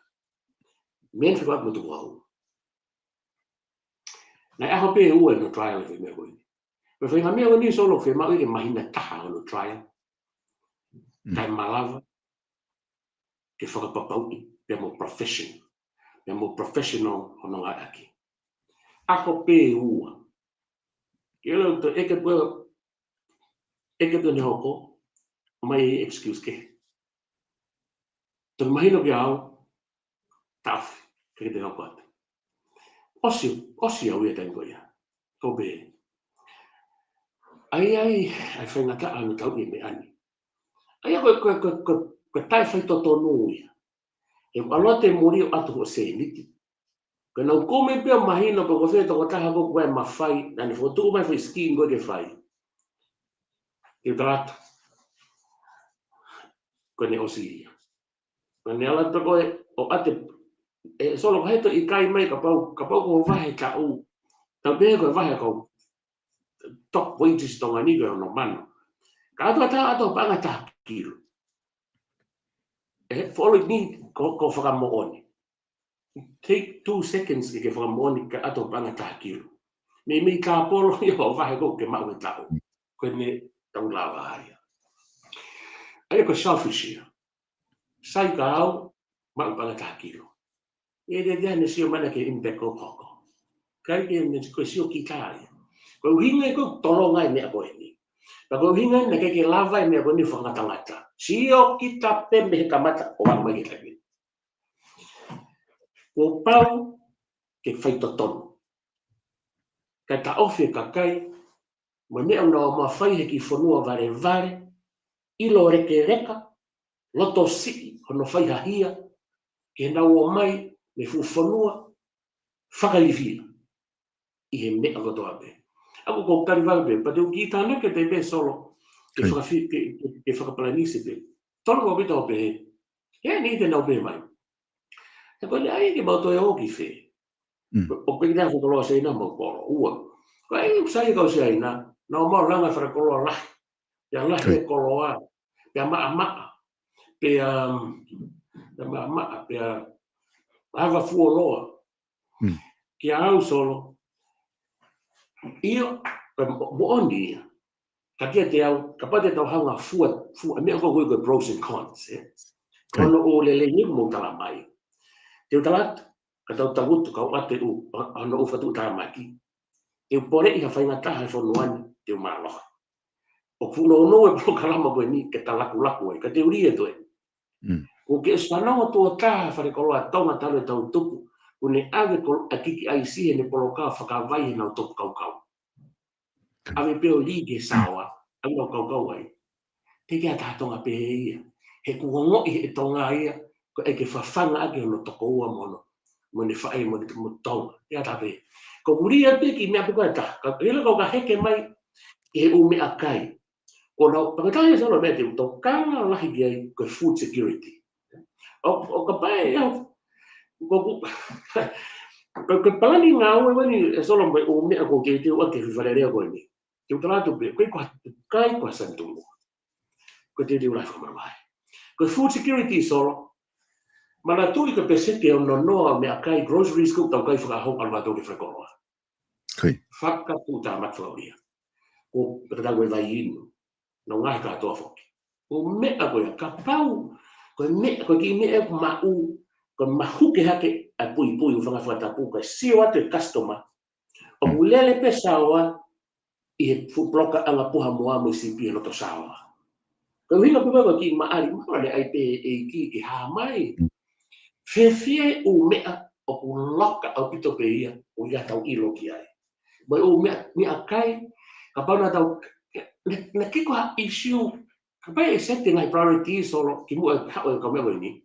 Men whiwak mutu au. Nai aho pe ua no trial e mea koe. Me whainga mea o ni solo whi mau ike mahina taha o no trial. Tai malawa. Ke whakapapauti. Pea mo profession. Pea mo professional hono ngai aki. Ako pe ua. Ke ilo to eke te ni hoko. Mai excuse ke. Tō mahino ki au. Taufi. Ke te hoko ate. Osi au ia tengo ia. Ko be. Ai whainga ka anu tau I me ani. Ai ko tai whai toto nui. E alote mori o atu o se niti. Ko nau kome pia mahino pa ko whai toko taha ko koe mawhai. Nani whotu mai whai ski ngo ke whai. Ke trato. Ko ne osi ia. Ko ne ala to koe o ate. E solo heto I kai mai ka pau ko wahe ka u. Tau pēhe koe wahe ko top wages tonga ni koe ono mano. Ka ato panga taha kiru. E wholo ni ko whakamooni. take 2 seconds ke whakamoni ka ato panga tahakiro. Me ka polo ia o vahe ko ke mau e tau. Koe ne tau lawa haria. Ai ko selfish ia. Sai ka au, mau panga tahakiro. E de ne sio mana ke impact ko poko. Kai ke ne ko sio ki kai. Ko hinga ko tolo ngai me ko ni. Pa ko hinga ne ke lava me ko ni whangatangata. Sio kita pembe he kamata o wang mai ke. Ko pau ke whaito tono. Kai ta ofi ka kai, mo mea una o mawhai he ki whanua vare, ilo reke reka, loto siki, hono whai hahia, ke nau o mai, me fu whanua, whakaivia, i he mea kotoa me. Ako ko kari wale pa te uki tāna ke te me solo, ke whakapalanisi pe. Tono o bita o pe he, he ni te nau pe mai. He koe ai ke mauto e oki whe. O pe kia whakaloa se ina mo koro, ua. Ko ai usai kau se aina, na o mau langa whakaloa lahi. Ia lahi e koloa, pia maa, pia maa, pia hava fuoloa. Kia au solo, io, mo oni ia. Ka kia te au, ka pate tau hanga fua, mea koe pros and cons. Kono o lele ni mo tala mai. Te utalat, ka tau tagutu kau ate u, ano u fatu utamaki. Te upore i ha whainga taha e whanuani, te umaloha. O kuno no e pro kalama koe ni ke talaku e, ka te uri e toe. Ko ke spanao tua taha whare koloa taunga talo e tau tupu, ko ne ave a kiki ai sihe ne poloka whakawai he nau topu kau. Ave peo lige sawa, au nau kau ai. Te kia tātonga pehe ia. He kuongo i he tonga ia, ko e ke whawhanga ake hono toko ua mono. Mo ne whae mo ne tonga. Te ata pehe. Ko uri a peki mea puka e taha. Ka hila kau ka heke mai, i he ume a kai. Ko nau, pakatahi salo mea te uto kanga lahi ki ai koe food security. O ka pae au, ko palani ngā ue wani e solo mai o mea ko ke te ua ke whiwharerea koe ni. Te utaratu pe, koe kai kua santungu. Koe te reu lai whamarwai. Koe food security solo, mana tui ka peseke o no noa mea kai groceries ko tau kai whakahau alwa tau ke whakoroa. Whaka puta matwauria. Ko pekatau e vai inu. No ngai katoa whoki. Ko mea koe ka pau, koe mea koe ki mea mau, koe mahuke hake a pui whangawhatapu, koe sio atu e customer, o mulele pe sawa, i he bloka anga puha mua mo sipi e loto sawa. Koe hina puka koe ki maari, maare ai pe e ki ha mai. Fefie u mea o ku loka au pito pe ia, o ia tau ilo ki ai. Mai o mea kai, ka pauna tau, na kiko ha issue, ka pai e setting ai priority solo, ki mua hao e kamea ni.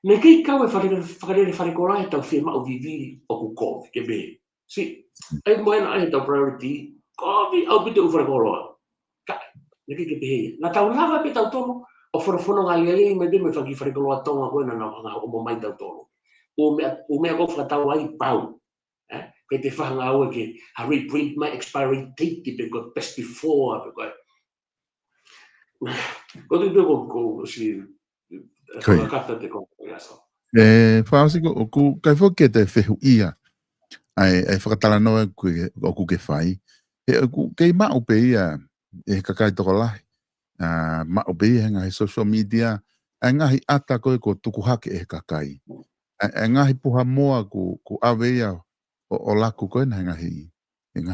Ne kei kau e whakarere wharekola e tau whima o viviri o ku kovi, ke be. Si, ai moena ai tau priority, kovi au pito u wharekoloa. Kai, ne kei ke pehe. Na tau lava pe tau tono, o wharafono ngā liai me me whaki wharekoloa tonga koe na ngā o mai tau tono. O mea ko whakatau ai pau. Kei te whahanga au e ke ha reprint my expiry date ki pe koe best before, pe koe. Ko te peko ko si whakakata te kongo aso. Whaasi ko ku kai whoke te whehu ia ai whakatala noa o ku ke whai. Kei mao pe ia e kakai toko lahi. Mao pe ia ngahi social media ai ngahi ata koe ko tuku hake e kakai. Ai ngahi puha moa ku awe ia o laku koe na ngahi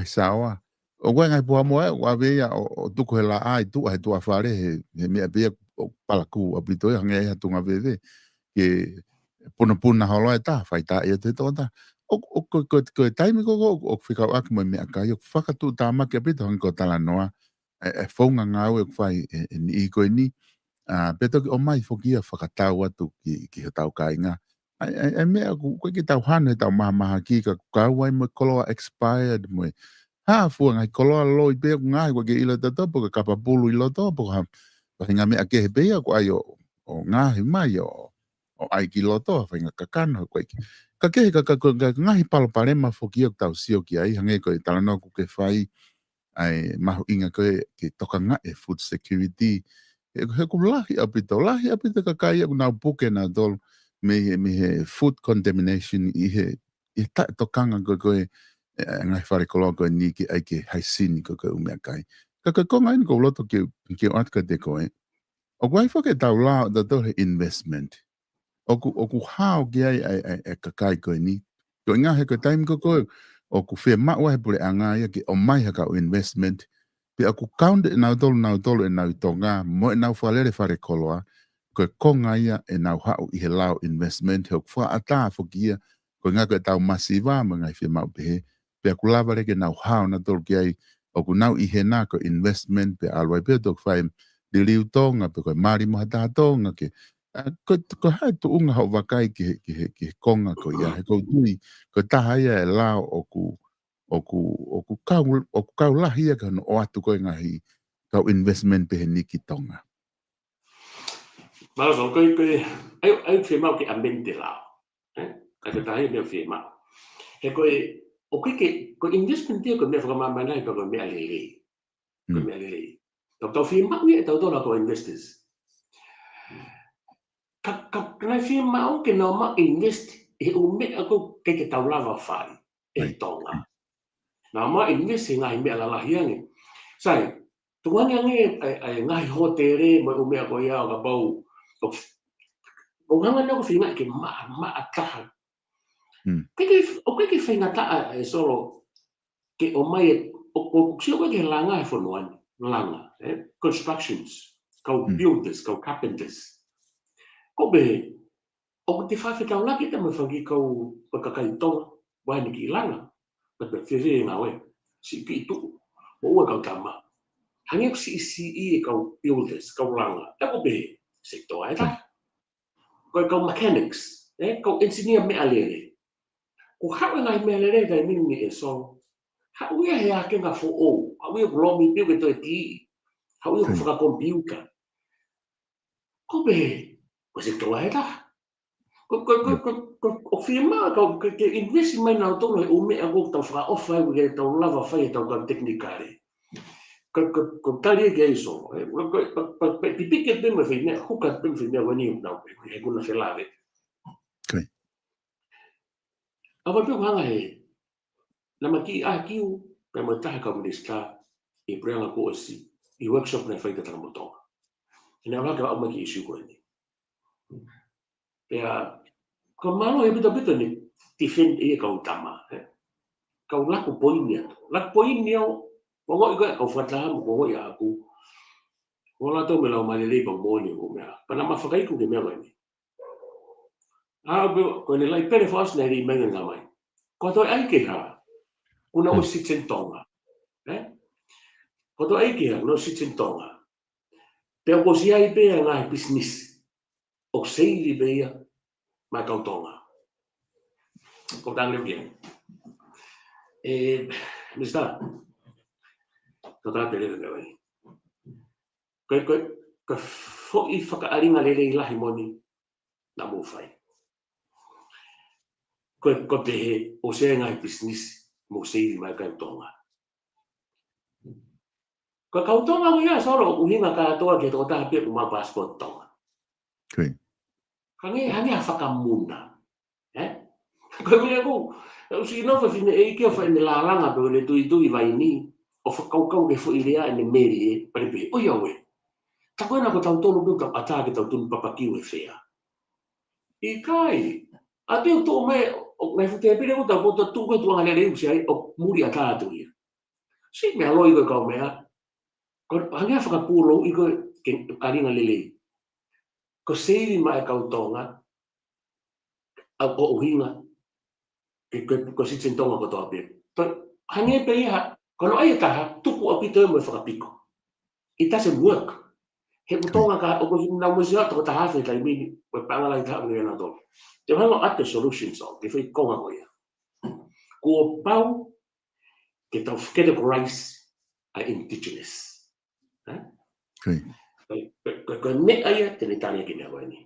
sawa. O koe ngahi puha moa o awe ia o tuku he la ai tu ai tua whare he mea pia o palaku apito ia hangia ia tunga veve ke puna holo e ta fai ta ia te tonta o ko taimi ko o fika ak mo me aka yo faka tu ta ma ke pito ko tala noa e fonga nga o fai ni ko ni peto o mai fokia faka ta watu ki tau kainga ai me ko ki tau hanu tau ma ki ka wai mo kolo expired mo ha fu ngai kolo lo i pe ngai ko ke ilo ta to ko ka pa pulu ilo to ko ha nga me ake be ko ayo o ngai mai o ai ki loto whainga kakano koe ki. Ka kehe ka ngahi palo parema whoki o tau sio ki ai, hange koe talanoa ku ke whai, ai mahu inga koe ke toka nga e food security. He ku lahi apito ka kai aku nau puke na tolu, me food contamination i ta tokanga ko ngai whare koloa koe ni ki aike haisini ko umea kai. Ka konga ini ko loto ke atka te koe. O wai whake tau lao da tau he investment. Oku hao ki ai kakai koe ni. Ko inga he ko time ko koe. Oku whea maua he pule anga ia ki o mai haka o investment. Pe aku count e nau tolu e nau tonga. Mo e nau whalere whare koloa. Ko konga ia e nau hao i he lao investment. He oku wha ata whokia. Ko inga ko e tau masiva ma ngai whea mau pehe. Pe aku lava reke nau hao na tolu ki ai. Oku nau i he nā ko investment. Pe alwai pe tok whai li liu tonga. Pe koe mari moha tā tonga ke. Ko hai tu unga hau wakai ki konga ko ia. He kou tui. Ko taha ia e lao oku kau lahi ia ka no o atu koe ngahi. Kau investment pe he niki tonga. Malo so koe ai whea mau ke amente lao. Ai ka taha ia mea whea mau. He koe, o ko investment dia ko mea whakamanai pa koe mea lelei. Koe mea lelei. Tau whea mau ia e tau tōna ko investors. Kanai whea mau ke nau ma invest e o mea ko ke tau lava whai e tonga. Nau ma invest e ngai mea lalahi ange. Sai, tuangi ange ai ngai hotere mo o mea ko ia o ka pau. O hanga nau ko whinga ke maa ataha. O ke whinga e solo ke o mai o sio ke langa e whanuani. Langa, constructions, kau builders, kau carpenters. Ko be, o te whawhi kau laki te mawhangi kau pakakai tonga, wahani ki langa. Pepe whiwhi ngā we, si pi tu, o ua kau tama. Hangi aku si i kau builders, kau langa. E ko be, sektoa e ta. Kau mechanics, kau engineer mea lere. Ko hau ngai mea lere kai mingi e so. Hau ia he ake ngā fo o, hau ia kulomi piu ke toi ti, hau ia kufaka kompiuka. Ko be, ko sektoa e ta. Ko firma ke investi mai nau tono e ume a tau whaka ofa e tau lava whai e tau ka teknikare. Ko tari e ke iso. Pipike te me whine, huka te me whine wani nau e kuna whelare. Awa pio hanga he, nama ki a kiu, pe mo taha ka minister, i preanga ko osi, i workshop na whaita tanga motonga. Ina waka au maki isu ko ni. Pea, ko malo e bita ni defend e kau tama. Kau laku poinia. Laku poinia o, kongo i koe kau whatahamu, kongo i aku. Kola tau me lau malelei pang moni o mea. Pana mawhakaiku ke mea mai ni. Ko ne lai pere whaas nei ri mengen ka mai. Ko toi aike ha, kuna o sitsen tonga. Ko toi aike ha, no sitsen tonga. Pea ko si ai pea ngai business. O seiri pea, mai kau tonga. Ko tangle bien. Mista, ko tā te rere mai. Ko fo i whakaaringa lere i lahi moni, na mo whai. Ko pehe o se ngai business mo seiri mai kau tonga. Ko kau tonga mo ia soro uhinga ka atoa ke tō taha pia kuma passport tonga. Hangi a whakamuna. Ko mea ko, si nofa fine e kia whai me lalanga pe le tui vai ni, o whakaukau ke fo i rea ene meri e, parepe, o ia we. Tako ena ko tau tonu piu ka pata ke tau tunu papakiu e whea. I kai, a teo tō me, ngai fuke e pere ko tau kota tūka tuanga le reu si ai, o muri a tātu ia. Si mea loi koe kau mea, ko hangi a whakapūro i koe ke aringa lelei. Ko seiri mai kau tonga, o uhinga, ko sitsen tonga ko toa pia. Hangi e pe iha, kono ai taha, tuku a pito e mo e whakapiko. It doesn't work. He tonga ka, o ko na mo siya, toko taha whi kai mini, ko pangala i taha mini na tō. Te hanga ate solutions o, ke whi konga ko ia. Ko pau, ke tau categorize a indigenous. Ko mea ia, tene tania ki mea koe ni.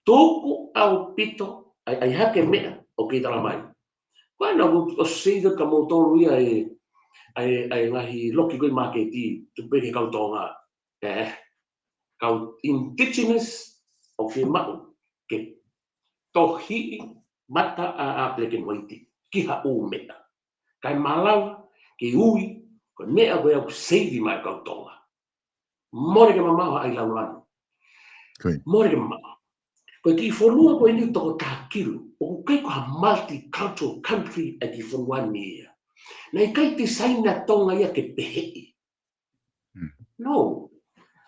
Tōku au pito, ai hake mea, o ki tala mai. Koe na o seida ka mo tōru ia ai ngahi loki koe make ti, tu peke kau tonga. Kau indigenous o whi mau, ke tohi mata a black and white ki ha o mea kai malau ki ui ko nea koe au seivi mai kautonga more ke mamaha ai laulan more ke mamaha ko ki fonua ko ni to takiru o kai ko multicultural country e ki fonua ni nei kai te saina tonga ia ke pehe no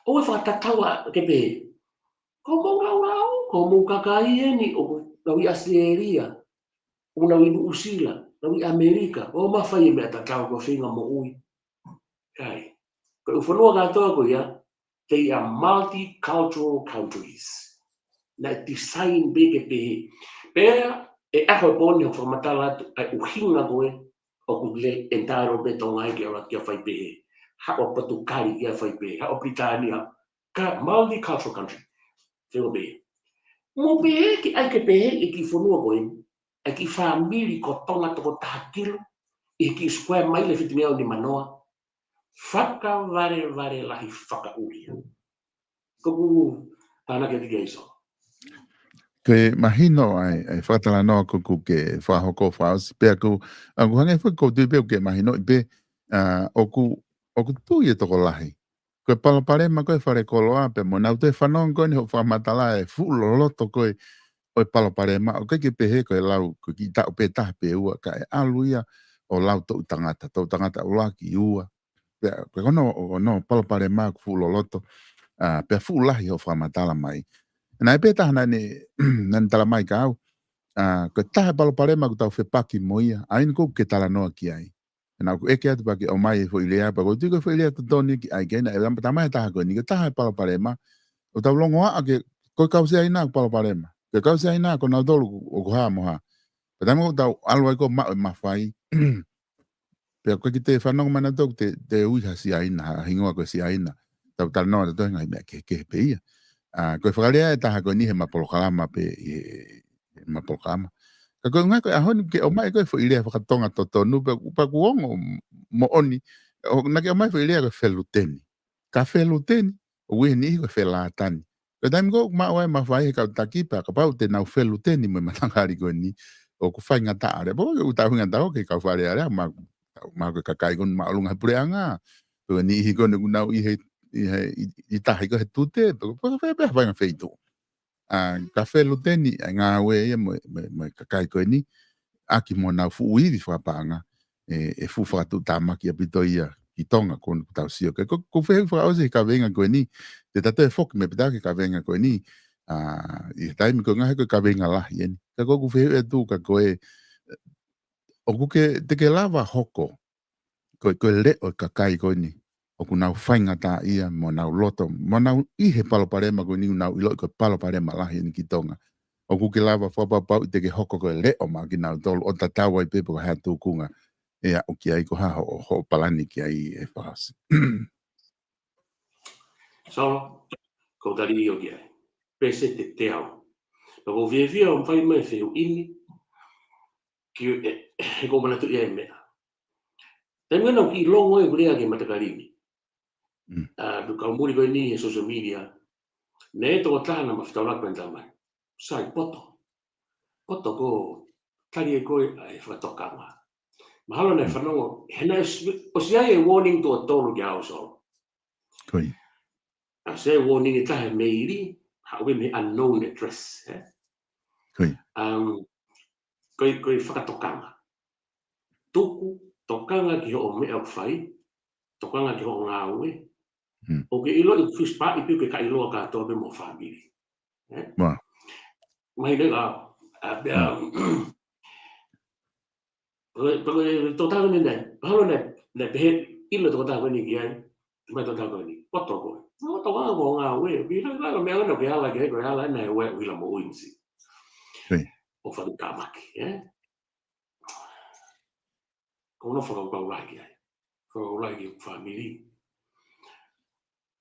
o fa tatawa ke pehe ko ko mo kakai ni o lawi Australia o lawi New Zealand lawi Amerika o mafai me tatau ko finga mo ui kai ko fonua ga to ko ia they are multicultural countries na design big pe pera e ako poni o formatala ai uhinga koe o kugle entaro betonga ke ora kia fai pe ha o patukari kia fai pe ha o Britania ka multicultural country feel be mo pe ki ai ke pe e ki fonua koe e ki family ko tonga to takilo e ki square mai le fitimea ni manoa faka vare lahi faka ui ko tana ke diga iso ke mahino ai fatala no ko ke fa hoko fa pe ko ang hanga fa ko de ke mahino be o ku tu ye to lahi ko palo pare ma ko fa re koloa pe mo na te fa non ko ni fa matala e fu lo to ko o palo pare ma o ke pe he ko lau ko ki ta pe ta pe u ka aluia o lau to tangata o la ki u pe ko no palo pare ma fu lo to pe fu lahi o fa matala mai na pe ta na ni nan tala mai ka ko ta palo pare ma ko ta fe paki moia ai ko ke tala no ki ai na ko e ke atu pa ki o mai fo ilea pa ko tu ko fo ilea to toni ki ai ke na e ta mai ta ko ni ko ta palo pare ma o ta longo a ke ko ka se ai na palo pare ma ke ka se ai na ko na dolu o ko ha mo ha pa ta mo ta alwa ko ma fai pe ko ki te fa no mana to te ui ha si ai na hingo ko si ai na ta no to ngai me ke pe ia ko whakalea e taha koe ni he mapolokalama pe mapolokalama. Ka koe ngai koe ahoni ke o mai koe whailea whakatonga to tonu pa kuongo mo oni. Na ke o mai whailea koe wheluteni. Ka wheluteni, o wihe ni koe whelatani. Koe taimi ko ma oai ma whai he kau takipa ka pau te nau wheluteni mo matangari koe ni. O ku whai ngata are. Po ke utahu ngata ho ke kau whare are ma koe kakai kon ma olunga pureanga. Koe ni ihi koe nau ihe i tahi ko he tute ko pe vai feito ka luteni nga we me kai ko ni aki mo na fu wi fa panga e fu fa tu tamaki apito ia ki tonga kon ta sio ke ko fe fa o se ka venga ko ni te tata fok me pita ke ka venga ko ni i tai mi ko nga ko ka venga la yen ka ko fe tu ka ko e o ku ke te ke lava hoko ko le o ka kai ko ni o ku nau whainga tā ia mo nau loto, mo nau i he paloparema ko ni nau ilo ko paloparema lahi ni ki tonga. O ku ke lava whapapau i te ke hoko ko le o ma ki nau tolu o ta tawa i pepo ka hea tūkunga e a o ki ai ko ha ho palani ki ai e whahasi. so ko tari o ki ai pese te te au ko via o whai mai wheu ini ki e ko mana tu ia e mea te mena ki longo e kurea ke matakarimi ka muri ko ni e social media ne to tana ma fitaula kwenta mai sai poto ko tari e koe ai whakatokanga mahalo nei whanongo hena o si ai e warning to tolu ki au so Koi a se warning e tahe meiri hawe me unknown address koi koe whakatokanga tuku tokanga ki ho o mea whai tokanga ki ho o ngā ue o ke ilo i fish pa i piu ke ka iloa katoa me mo family mai nega total ni nei halo ne be ilo total ni ki ai mai total ni poto ko no to ga go nga we bi la me no ke ala ke ko ala na we wi la mo winsi o fa ka maki ko no fa ko la ki ai ko la ki family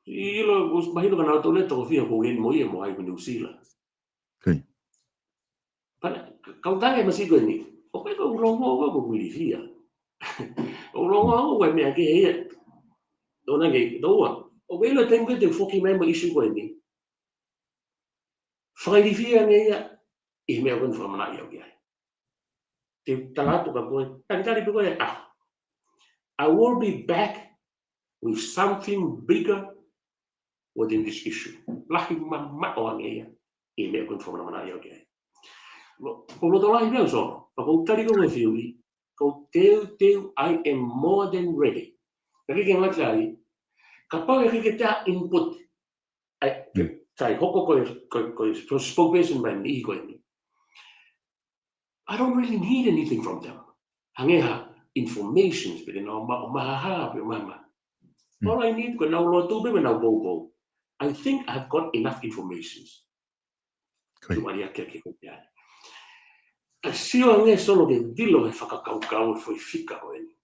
ilo us mahino kana to le to fia ko gen mo ye mo ai New Zealand kau tange masih ko ni o pe ko longo ko ko fia o longo o me ke e dona ke doa o ve lo tengo te foki mai mo isu ko ni fai fia ne ya I mea kone whamana iau kia. Te talatu ka koe, tangitari pe koe, I will be back with something bigger within this issue. Lahi o angea, I mea kone whamana iau kia. Ko loto lahi mea so, pa kou tari ko whiwhi, ko teu, I am more than ready. Kaki ke ngati ai, ka pau e kike tea input, tai hoko koe spokesperson by me koe ni. I don't really need anything from them. Hangeha information, but no mahaha, mama. All I need ko now lo tu be now bobo. I think I've got enough information. Tu aria ke ko ya. Sio ange solo ke dilo e whakakaukau foi fika koe ni.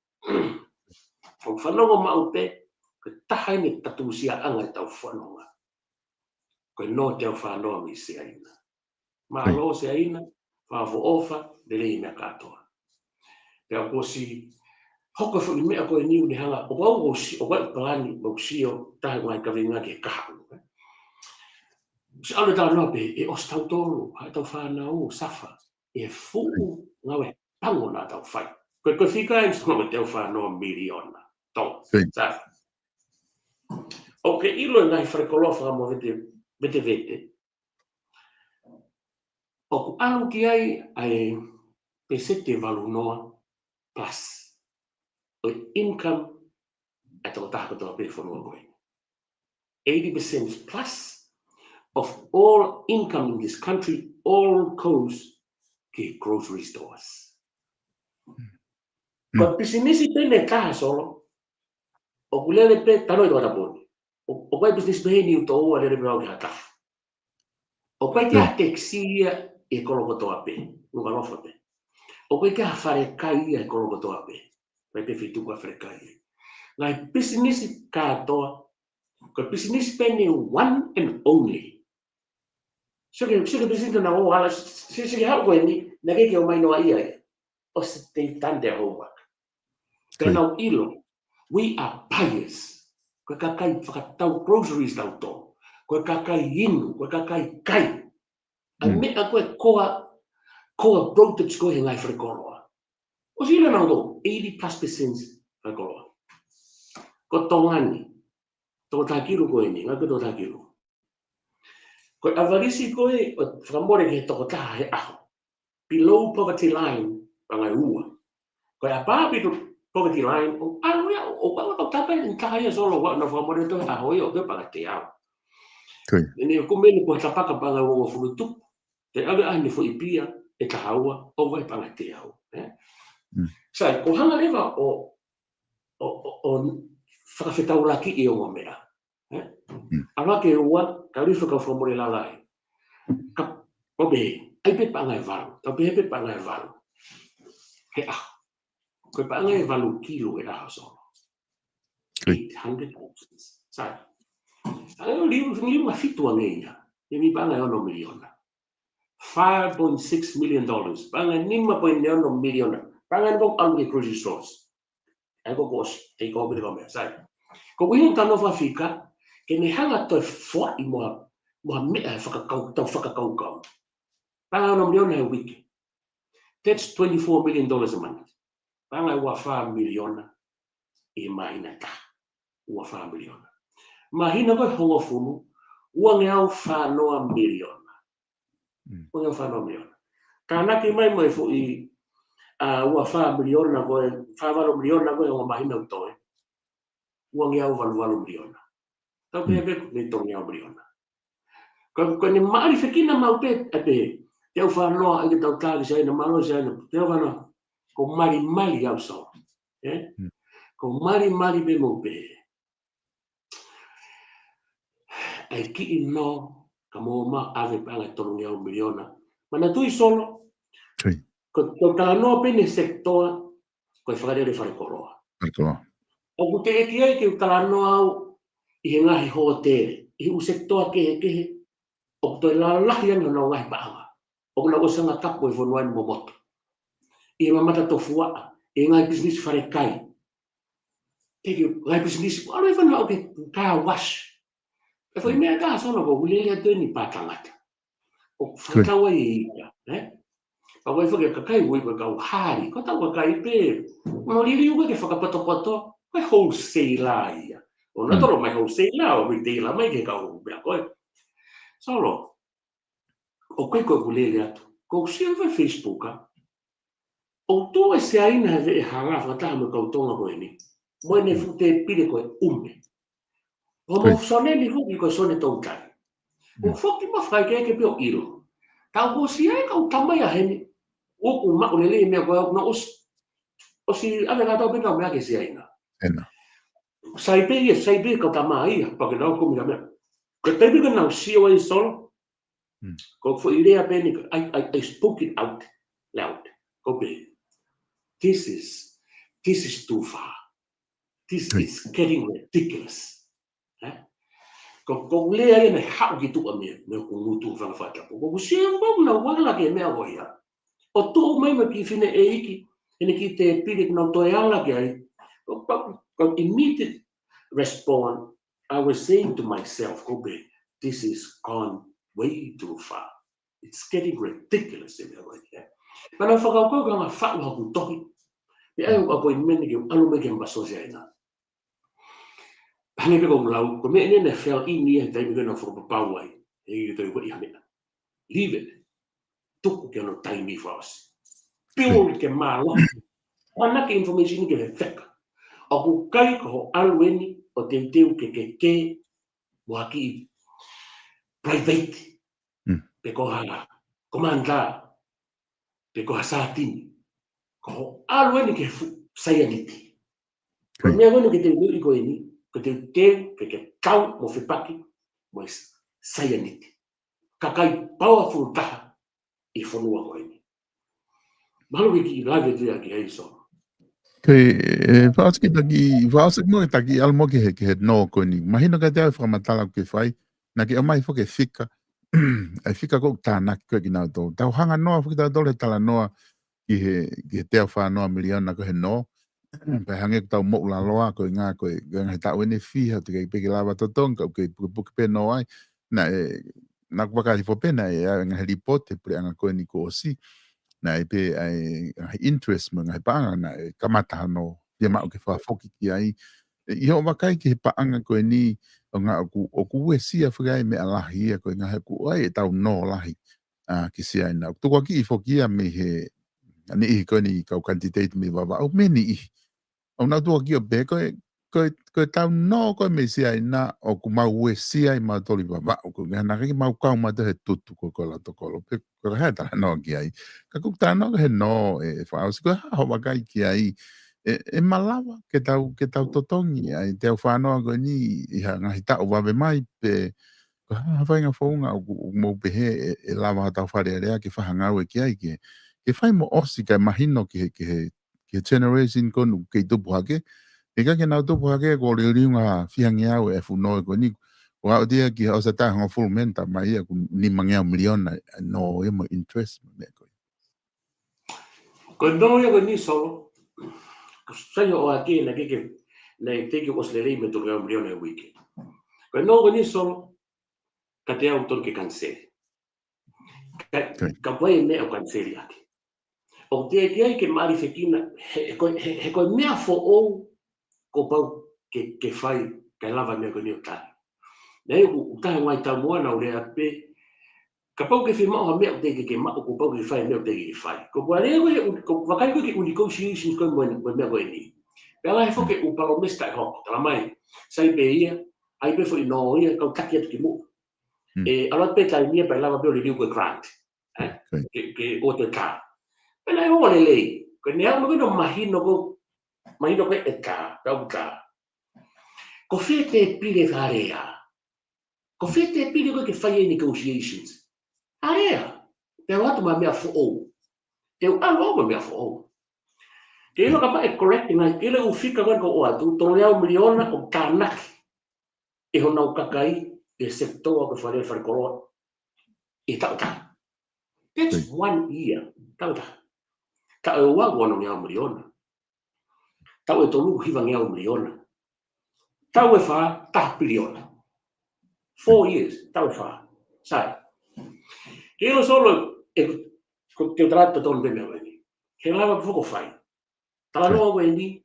From whanonga maupe, ko taha ni tatusia anga tau whanonga. Ko no te au whanoa mi se aina. Ma lo se aina, whafo ofa, lelei mea katoa. Pea kosi, hoko fu I mea koe niu ni hanga, o wau o wau palani, o sio, taha ngai kawinga ke kaha. Si alu tau noa pe, e os tau tolu, hai tau whanau, safa, e fuu ngawe, pango na tau whai. Koe whika e skonga te au whanau miliona. Tau, sa. Ok, ilo ngai wharekolofa mo vete. O ku alu ki ai pesete valu noa plus. O income at o taha katoa pe whanua koe. 80% plus of all income in this country, all goes to grocery stores. Ko pisinisi pene kaha solo, o kulele pe tanoi toa taponi. O koe business pe ni uto ua lele pe au ki hatafu. O koe kia teksia e kolokotoa pe, nunga lofa pe. O koe kia wharekai e kolokotoa pe, koe pe whituka wharekai. Ngai business katoa, ko business pe ni one and only. Sike business na o ala, sike hau koe ni, na keke o mai noa ia e. O se te tante homework. Penau ilo, we are buyers. Koe kakai whakatau groceries tau tō. Koe kakai inu, koe kakai kai. A mea koe koa products koe he ngai wharekoloa. O si ila nau tō, 80+% wharekoloa. Ko tongani, tō takiru koe ni, ngai koe tō takiru. Koe avarisi koe, o whakamore ke toko taha he aho. Below poverty line, pangai ua. Koe apa pitu poverty line, o aluia, o kau tapa in kaya solo, na whakamore tō aho i o ke panga te au. Nene ko meni ko tapaka pangai ua fulutupu. Te alu ani fo ipia e tahaua o vai panga te au. Sai, ko hanga lewa o whakawhetau raki I o mea. Awa ke ua, ka rifa ka whamore lalai. Ko be, ai pe panga e valu. Tau pe pe panga e valu. He aho. Ko panga e valu kilo e aho solo. 800 ounces. Sai. Ai liu ma fitu angeia. E mi panga e ono miliona. $5.6 million. Pangan 5.9 million. Pangan kong ang grocery stores. Ay ko boss, take over the commerce. Kung yung tanong fa fika, kinihanga to for mo mea whakakau. Pangan million a week. That's $24 million a month. Pangan wa 5 million I mahina ta. Wa 5 million. Mahina ko hongo funu, uang yao 5 million. Uang 5 million. Karena kimai mai fu I ua 5 million na koe 5 million na koe o mahina utoe. Uang yao 5 million. Tau pe ni tong yao million. Ko ni mari fekina mau pe ape. Teu whanoa ai tau tali sai na malo sai na. Teu whanoa ko mari yao so. Ko mari be mo pe. Ai ki no kamo ma ave panga tong yao million. Mana tui solo. Ko no pene sector ko whakarere wharekoroa. O ku te eki ai ke no au I he ngahi hotere. I u sector kehe. O ku toi lalahi anga no ngahi paanga. O ku na osanga kapo whanuan mo moto. I he mamata tofua. I ngai business wharekai. Teki ngai business. Alo e whanau ke kaa wash. E whai mea kaa sono ko ulele atu ni pātangata. o whakau ai ia, pa wai whake kakai ui koe kau hari, ko tau kakai pe, mo riri ua ke whakapato-pato, koe wholesale ia. O na toro mai wholesale o retailer mai ke kau mea koe. Solo, o koe koe kulele atu, ko sia vai Facebook o tō e se aina e hanga whataha me kau tonga koe ni, mo e ne fute pire koe ume. O mo sone ni huki koe sone tau tai. O whoki ma whai ke pio iro. Tau ko si ai kau tamai a heni. O ku ma ulele mea koe na o si ave nga tau pina mea ke si aina. Sai pe kau tamai ia, pake nau kumi ka mea. Ka teipi ka nau si o ai solo. Ko fo ilea pe ni, I spoke it out loud. Ko pe. This is too far. This is getting ridiculous. Ko lea e me hau ki tuka me ko ngutu whangawhata. Ko siambau na wala ke mea hoia. O tō mai ma ki whine e iki, ene ki te pire na toi ala ke ai. Ko immediate respond, I was saying to myself, okay, this is gone way too far. It's getting ridiculous e mea hoia. Mana whakaukou ka ngā whau haku tohi. Me ai o appointment ki anu me ke mbaso se aina. Hange pe kong lau, ko me ene fell in ni e taimi kena whakapapau ai. E te wai hamena. Leave it. Tuku ke ano taimi whaasi. Pio ke mālo. Wana ke information ke he wheka. O ku kai ko alueni o te teu ke waki private. Pe ko hala. Komanda. Pe ko hasatini. Ko alueni ke sayaniti. Ko mea kono ke te ui ko ini. Ko te teu ke kau mo whipaki mo sayaniti. Kakai powerful taha i whanua ko ini. Malu ki live te aki hei so. Ke whaasik mo e taki almo ke he no ko ni. Mahino ka te au whamatala ke whai. Na ke omai fo ke whika. Ai whika ko tānaki koe ki nau tō. Tau hanga noa whakita tole tala noa ki he te au whanoa miliona ko he no. Pai hange tau mo la loa ko ngā ko he tau ene fiha te kei peke lava totong ka ke puke pe no ai na wakati fo pena e nga he ripote pre anga ko ni ko si na e pe ai interest mo nga panga na kamata no te ma o ke fa foki ki ai i ho wakai ki he paanga ko ni o nga o ku e sia whakai me alahi ko nga he ku ai tau no lahi ki si ai na tu ko ki foki me he ani i ko ni kau candidate me baba o me ni o na tua ki o pe koe tau no koe me si ai na o ku mau ue si ai ma tori baba o ku ngana ki mau kau ma te he tutu ko la tokolo pe ko he tala no ki ai ka ku ta no he no e fa o ko ha wa kai ki ai e malawa ke tau totongi ai te fa no ko ni i ha nga hita o wa be mai pe ko ha fa nga fonga o mo pe he e lava ta fa re ke fa hanga o ki ai ke fa mo osi ka imagino ke generation konu ke tupu hake. E ka ke nau tupu hake ko le ringa whiangi au e whuno ko ni. Ko au tia ki hao sa tae hanga full menta mai ia ku ni mangia miliona no e mo interest me ko. Ko no ia ko ni solo. Sai o ake na ke na te ke os le rei me to ga miliona e wiki. Ko no ko ni solo. Ka te au tor ke cancel. Ka pai me o cancel ake. O te ai ke mari whekina, he koe mea fo ou ko pau ke whai, ke lava mea koe ni o tahi. Nei u tahi ngai tau moana o rea pe, ka pau ke whimao ha mea o te ke mao ko pau ke whai mea o te ke whai. Ko pua rea koe, wakai koe ke negotiations koe moe mea koe ni. Pea lai whoke u palo mesta e hoko, tala mai, sai pe ia, ai pe fo i no ia, kau taki atu ki mua. E alat pe tai nia pe lava peo li riu koe grant, ke o te kaa. Pena e hoa lelei, ko ne au no mahino koe e ka, pau ka. Ko whete pire wharea. Ko whete pire koe ke whaie negotiations. Area. Te watu ma mea fo te alo ma mea fo Ke ilo ka pa e correct ngai, ke ilo ufika koe ko o atu, tō leo miliona o kānaki. E hona o kakai, e sektoa ko wharea wharekoroa. E tau ta. That's 1 year. Tau ta. Ka e ua wana ngea miliona. Tau e tolu hiva ngea miliona. Tau e wha, ta piliona. 4 years, tau e wha. Sai. Io solo che tratto ton bene veni. Che lava poco fai. Tra no veni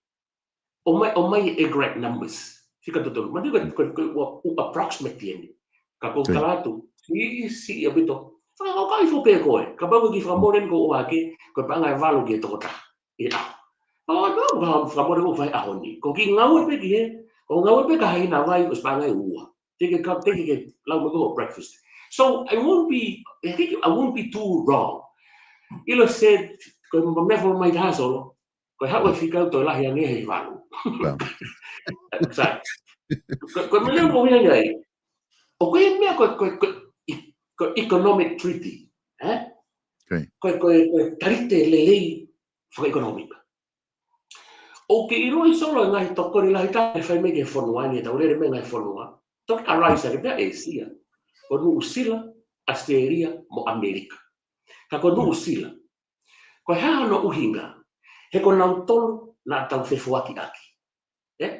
o mai exact numbers. Fica tutto. Ma dico approximate tieni. Capo talato. Si abito. Fa o kai fo pe ko e. Capo ki fra moren ko o ake ko panga valu ke tota. Ina. Oh no, ga fra moren ko fai a honi. Ko ki ngau pe ki o ngau pe ka ina vai ko panga ua. Take it like we go breakfast. So I won't be too wrong. Ilo said ko me fo mai ha solo. Ko ha fica to la ya ne he valu. Sai. Ko me lembro bien aí. O que é ko economic treaty, eh? Ko tarite lei fo economica. O que iro solo ngai to ko la ita fai me ke fonuani ta ore me ngai fonua. To ka raisa ke pe sia. Ko nu usila Australia mo Amerika. Ka ko nu usila. Ko ha no uhinga. He ko na tolo na tau fefuaki aki.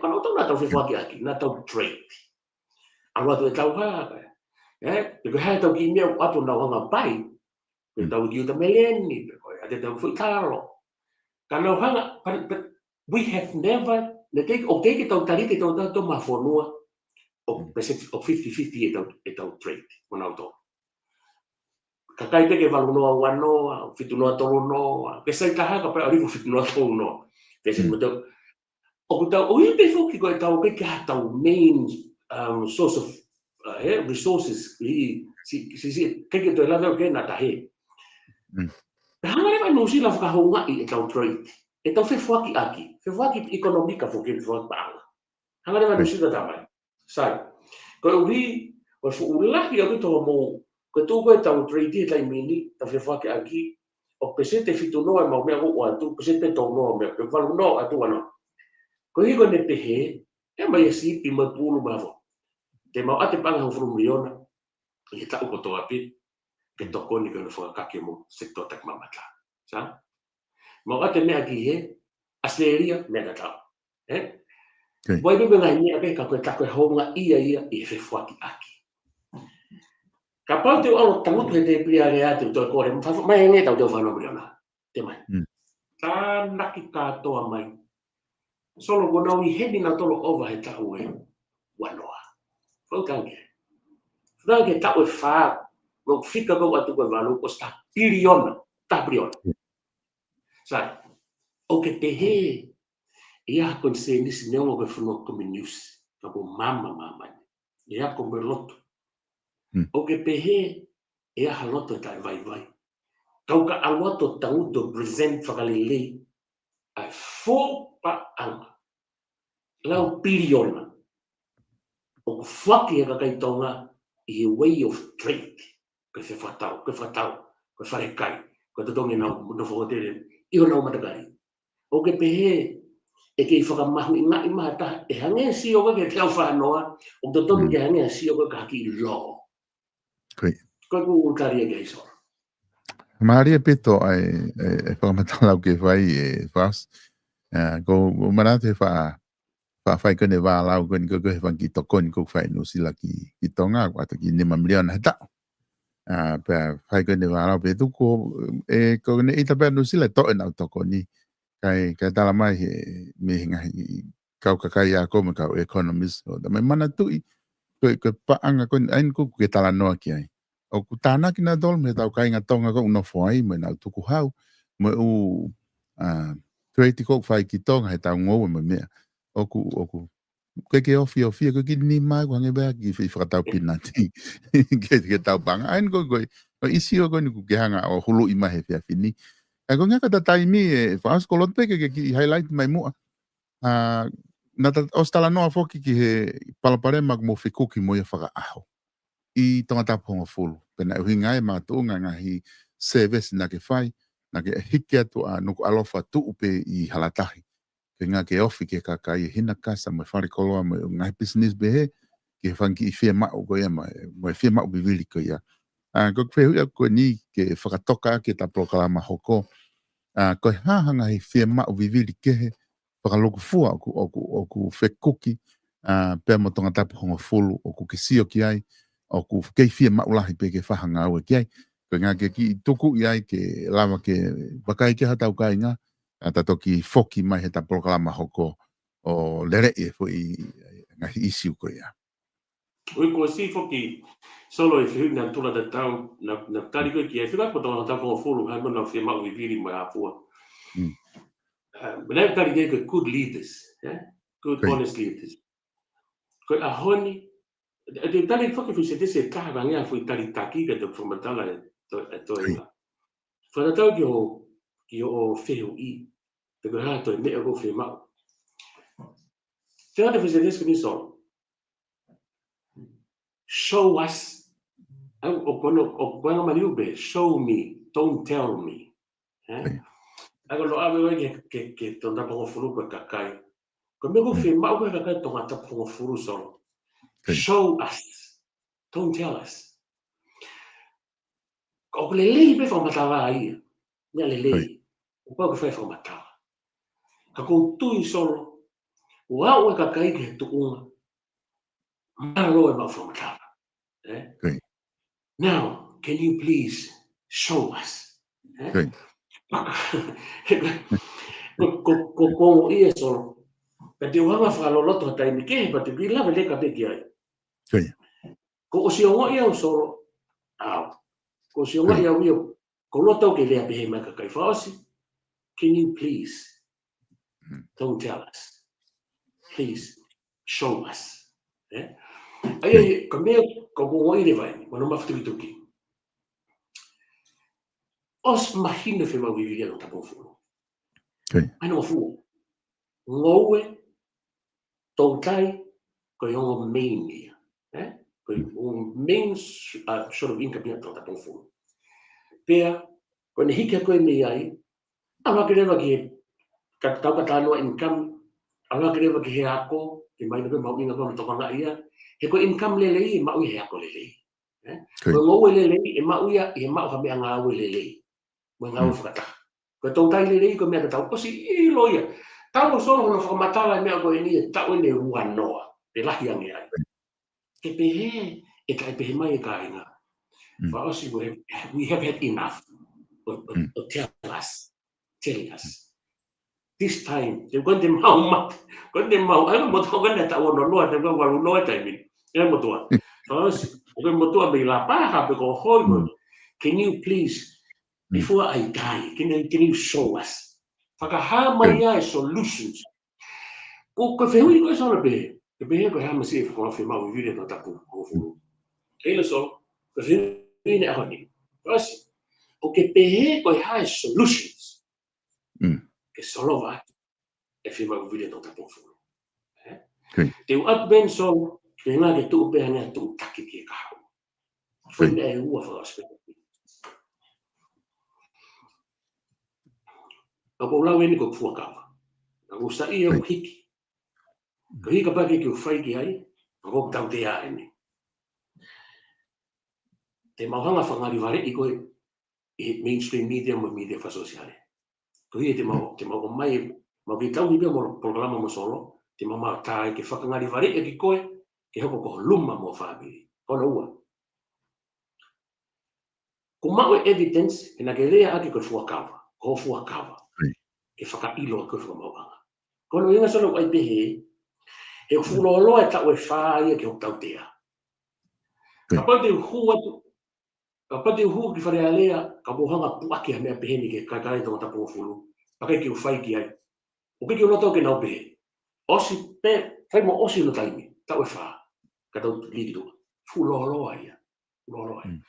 Ko na tolo na tau fefuaki aki, na tau trade. Awa to tau ha. Ko ha tau ki me ato na wanga pai. Ko tau ki uta meleni, ko ate tau fu taro. Ka no hanga we have never take tau tarite tau to mafonua. O 50-50 e tau trade. Ko na to. Kakai te ke valu noa wanoa, fitu noa tolo noa, ke sai taha ka pa arifu fitu noa tolo noa. Te se mo tau, o kutau, o ipe foki ko e tau ke ka tau main source of resources, ke to e lave o ke na tahe. Hanga rewa no sila whakahonga i e tau trade. E tau whewhaki aki ekonomika foki whewhaki paanga. Hanga rewa no sila tamai. Sai, ko uhi, o fuulahi o kito mo, ko tu ko tau trade tai mini ta whewhaki aki o pesete fitu noa mau mea o atu pesete tau noa mea pe valu noa atu ano ko higo ne pehe e mai si pi mai pulu mavo te mau ate panga ho frumiona e ta ko to api ke to koni ko fo ka ke mo sector tak mamata sa mau ate mea ki he Australia mea ta Voi be ngai ni ape ka ko ta ko honga ia e whewhaki aki Kapal te alo tangu te pia rea te to kore mai nge tau te whano miliona te mai ta naki katoa mai solo ko nau i hebi na tolo ova he tau e wanoa fau tange tau e wha no fika ko atu ko valo ko sta biliona sai o ke te he ia kon se ni sinongo ko funo ko news ko mama ia ko berloto o ke pehe e a loto tai vai. Kau ka aloto tau do present whakalele ai fō pa anga. Lau piriona. O ku whaki e kakai tonga i a way of trade. Ko whatau, ko wharekai, ko te tongi nau whakotere, i o nau matakari. O ke pehe e kei whakamahu i ngā i mahata e hange si o ke te au whanoa, o te tongi ke hange si o ka haki i lo. Ko ku utari e kei sora. Maria pito ai whakamatala ke whai e whas. Ko marate whai kone wā lau kone ko he whanki tokoni ko whai no sila ki tonga wata ki 5 miliona he tau. Pea whai kone wā lau pe tuko e kone ita pea no sila to e nau tokoni. Kai tala mai he me hinga kau kakai a ko me kau economist. Da mai mana tui ko paanga kone ain ko ke tala noa ki ai. O ku tāna ki nā dol me tau kai ngā tonga ko una whai me nau tuku hau me u tueiti ko whai ki tonga he tau ngou me mea o ku ke ofi ko ki ni mai ko hange bea ki whakatau pinati ke tau panga ain ko isi o ni ku ke hanga o hulu ima he whia whini ko ngā kata taimi e whaas kolot peke ke ki highlight mai mua na ostala noa foki ki he palaparema mo whikuki mo ia whaka aho I tonga taponga fulu. Pena uhinga e mātuunga ngahi service na ke whai, na ke hiki atu a nuku alofa tu upe I halatahi. Ke ngā ke ofi ke kakai hina kasa mo whare koloa mo ngahi business behe, ke whanki I whia mau ko ia mo whia mau bivili ko ia. Ko kwehu ia ko ni ke whakatoka ke ta proklama hoko. Ko hahanga I whia mau bivili kehe, whakaloku fua oku whekuki, pēr mo tonga taponga fulu, oku ke sio ki ai, o ku kei fia maulahi pe ke whahanga au e kiai, Ko ngā ke ki tuku i ai ke lama ke wakai ke hatau kai ngā, ta toki foki mai he ta proklama hoko o lere e fo i ngahi isi uko ia. Oi ko si foki solo e fihu na tula da tau na tari ko ki e fihu ko tona ta ko fulu ha no fi mau i viri mai afua. But I've got to get good leaders, good honest leaders. Ko a honi de tali foki fu se dese ka banga fu tali taki ka to formatala to inga. Fa da tau ki o fihu i te ko ha to me go fi mau. Te ade fu se dese ni so. Show us. O kono mariube, show me, don't tell me. Ako lo awe ke tonda pongo furu ko kakai. Ko me go fi mau ko kakai tonga ta pongo furu so. Show us, don't tell us. Ko le lei be fa matawa ai. Me le lei. Ko ko fa matawa. Ka ko tu solo. Wa o kakai ke tu uma. Ma lo e ma fa matawa. Now, can you please show us? Ko ia solo. Ka te wanga whakaloto hatai mi ke, pa te pila vele ka te ki ai. Ko o si ongo ia o solo, ko o si ongo ia o ko loto ke lea pehe mai ka kai whaosi. Can you please, don't tell us. Please, show us. Ai, ka mea, ko kongo ire vai, mano mawhituki. Os mahina whi mau viviria no tapo furu. Ai no furu. Ngoue, tautai, ko yongo main ia. Ko main sort of income ia no tapo furu. Pea, ko ne hike koe me ai, awa kerewa ki ka tau ka tānoa income, awa kerewa ki he ako, ki mai nabe mau inga koe tokanga ia, he ko income lelei, mau i he ako lelei. Ko ngoue lelei, e mau ia, e mau ha mea ngāwe lelei. Mo ngau whakata. Ko tau tai lelei ko mea ka tau, osi i loia. Tau solo hono whakamatala mea ko e ni tau ne rua noa, e lahi ange ai. Ke pehe, e kai pehe mai e ka inga. Wha osi, we have had enough. Tell us, telling us. This time, te kon te mau mat, kon te mau, ai mo tau kanda tau ono loa, te kon walu loa taimi. E mo tua. Wha osi, o mo tua me la paha pe ko hoi, can you please, before I die, can you show us? Whakaha mai ai solutions. Ko whehui koe sona pehe. Ke pehe koe hama si e whakawhi mau i vire no tapu o furu. Eila so, ko whehui ne ahoni. Osi, o ke pehe koe hae solutions. Ke solo vai, e whi mau i vire no tapu o furu. Te u atben so, ke ngā ke tuu pehe ngā tuu taki ki e kahau. Whi ne e ua whakawhi. Ka ko lau eni ko fuakawa. Ka ko sa ia o hiki. Ko hika pake ki o whai ki ai, ka ko tau te a eni. Te mauhanga whangari ware i koe i mainstream media mo media whasosiale. Ko hi te mau mai, mau ki tau hibia mo programa mo solo, te mau maa tae ke whakangari ware i ki koe, ke hoko ko luma mo whabiri. Kono ua. Ko mau evidence, kena ke rea aki koe fuakawa, ko fuakawa. Ke whakailo koe whakamauanga. Kono inga solo ai pehe, e fulolo e tau e whaia ke hok tau tea. Ka pate hu ki whare alea, ka mohanga puaki ha mea peheni ke kai tonga tapu o fulu. Pakai ki o whai ki ai. O ke loto ke nau pehe. Osi pe, whai mo osi no taimi, tau e wha. Ka tau liki tua. Fulolo aia. Fulolo aia.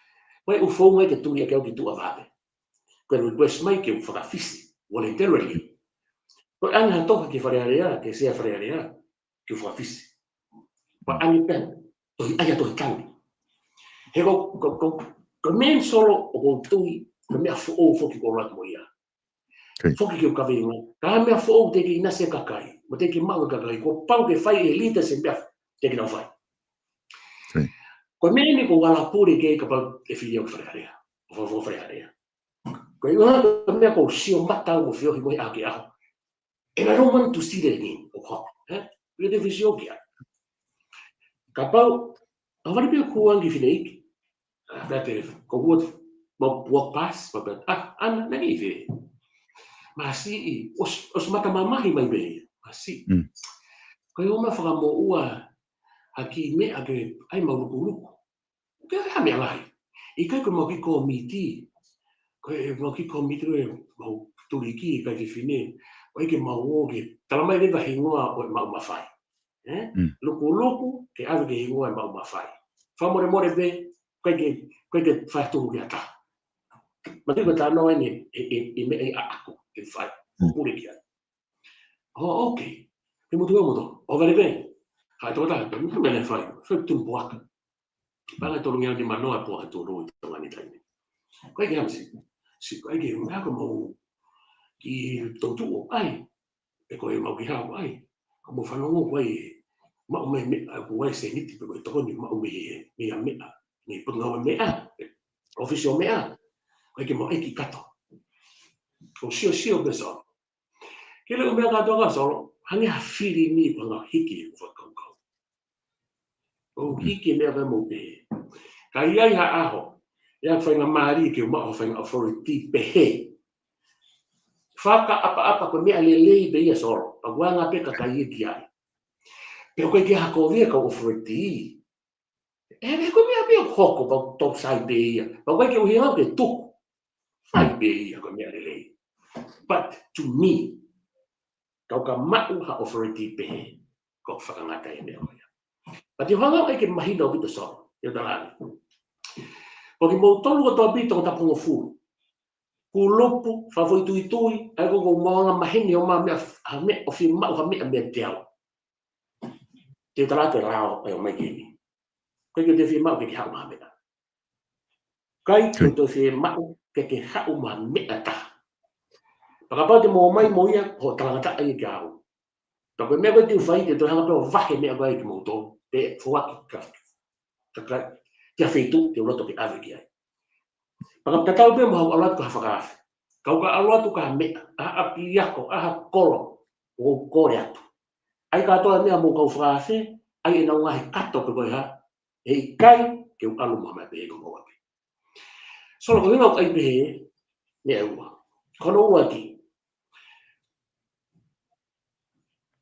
Wai u whonga i te tui a keo ki tua vāpe. Koe request mai ke u whakawhisi, voluntarily. Koe anga toka ki whare alea, ke sea whare alea, ki u whakawhisi. Koe angi pen, tohi aia tohi kangi. He ko men solo o ko tui, ko mea fo foki ko rat mo ia. Foki ki o kawinga, ka mea fo te ki inase kakai, mo te ki mau kakai, ko pau ke whai e lita se mea te ki nau whai. Ko mea ni ko wala pūre ke ka pau e whiri au wharearea, o whau wharearea. Ko inga ko mea ko sio matau mo whiohi mo i ake aho. And I don't want to see that again, o ko. Ia te visio kia. Ka pau, a wari pia kuangi whineiki, Vete, ko mau buat pas, anak lagi ve. Masih, os mata mamahi mai be. Masih. Kau oma faka mo ua haki me ake ai mau luku. Kau hame alai. Ikai ko mau ki komiti. Kau mau ki komiti mau turiki kai ki fine. Kau ke mau oge. Talamai leva hingoa o mau mafai. Luku ke ave ke hingoa mau mafai. Famore more be kau ke fai tu ke ata. Mati ko tano ini me aku ke fai. Pure kia. Oh okay. Kemudian over bem. Hai toda, não me leva aí. Foi tudo boa. Para todo mundo de manoa porra todo então ali tá. Qual é assim? Se qual é um como que todo ai. É coi mau que hau ai. Como falou vai mau me vai ser niti porque todo ni mau me punga me official me qual que mau que cato. O sio beso. Que le me gato ga solo. Hani a fili ni panga hiki fa kau. O hiki me mo be. Kai ai ha aho. Ia whainga maari ke o maho whainga authority pehe. Whaka apa ko mea lelei be ia soro. Paguanga peka kai e ki ai. Pero koe ke hako via ka authority. Me ko mea mea hoko pa top sai be ia. Pa koe ke uhi hau ke tuku. Whai be ia ko mea lelei. But to me, kau ka mau ha authority pehe. Ko whakangata e mea koe. But i hanga ai ke mahina o vita soro. Ia talani. Porque mo tolu ko toa pito ko tapungo furu. Kulopu fa foi tui ai ko mo mahini o ma me o fi ma o me me teo. Te trate rao e o mai kini. Ko ke te fi ma ke ha ma me. Kai ko te fi ma ke ha ma me ata. Paka pa te mo mai mo ia ho tangata ai gao. Paka me ko te fai te to hanga pe vahe me ai ki mo to. Te fuaki ka. Te feitu te roto ke ave ki ai. Paka tatau pe mo ala ko fa kau ka alua tu ka me a piako a kolo o kore atu. Ai ka toa mea mo kau frase, ai e naunga he kato pe koe ha, e kai ke u alu mama pe e ko mawa pe. Solo ko hina ai pe he, me e ua. Kono ua ki.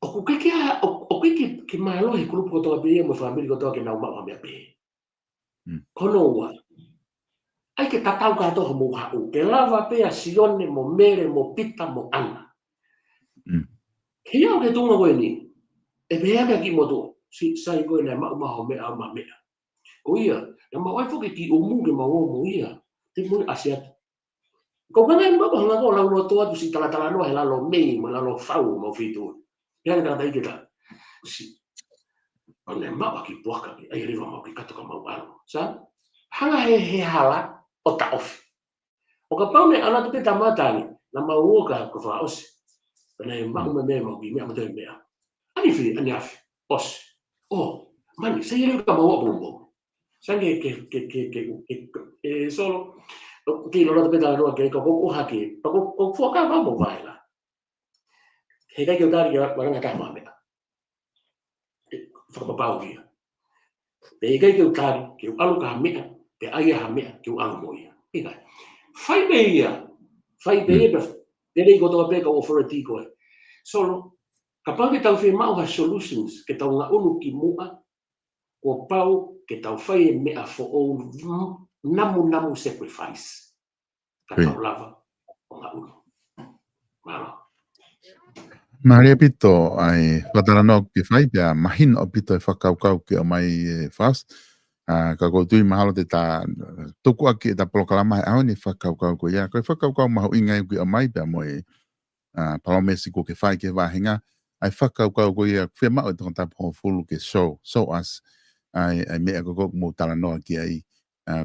O keke ke malo he kurupu ko toa pe e mo famili ko toa ke nau mawa mea pe he. Kono ua. Ai ke tatau ka toho mo hau. Ke lava pe a sione mo mere mo pita mo ana. Hia o ke tunga koe ni. E pea mea ki moto. Si sai koe nei maho mea ma mea. O ia. E ma wai foke ki umu ke ma mo ia. Te mui asiat. Ko kanga ni bako hanga ko lau no toa tu si tala noa he lalo mei mo lalo fau mo fitu. Hea ni kata ikita. Si. O ne mawa ki puaka. Ai riva mau ki kato ka mau alo. Sa? Hanga he hala. O ta ofi. O ka pau me ana te tamata ni, na mauoka ko fa osi. Pena e mau me mau ki mea mate mea. Ani fi, ani afi, osi. Oh, mani, se yere ka mau bombo. Sange ke solo ki lo te peta no ke ko haki, ko foka va mo vai la. He kai ke tari ya waranga ka ma mea. Fa pau ki. Pe kai ke tari, ke alu ka mea, pe ai ha mea, ke alu mo ia. Ika. Fai be ia dei ko to pe ko authority ko solo kapag tau fi mau ha solutions ke tau nga unu ki mua ko pau ke tau fai me a for all namu sacrifice ka tau lava o nga unu malo Maria pito ai watarano ki fai pia mahin o pito e whakaukau ki o mai fast. Ka koutu mahalo te ta tuku aki ta polokalama au ni whakaukau ko ia. Koe whakaukau mahu ingai ki o mai pia moe palomesi ko ke whai ke wahinga. Ai whakaukau ko ia whia mao te konta po fulu ke show us. Ai mea ko mo talanoa ki ai.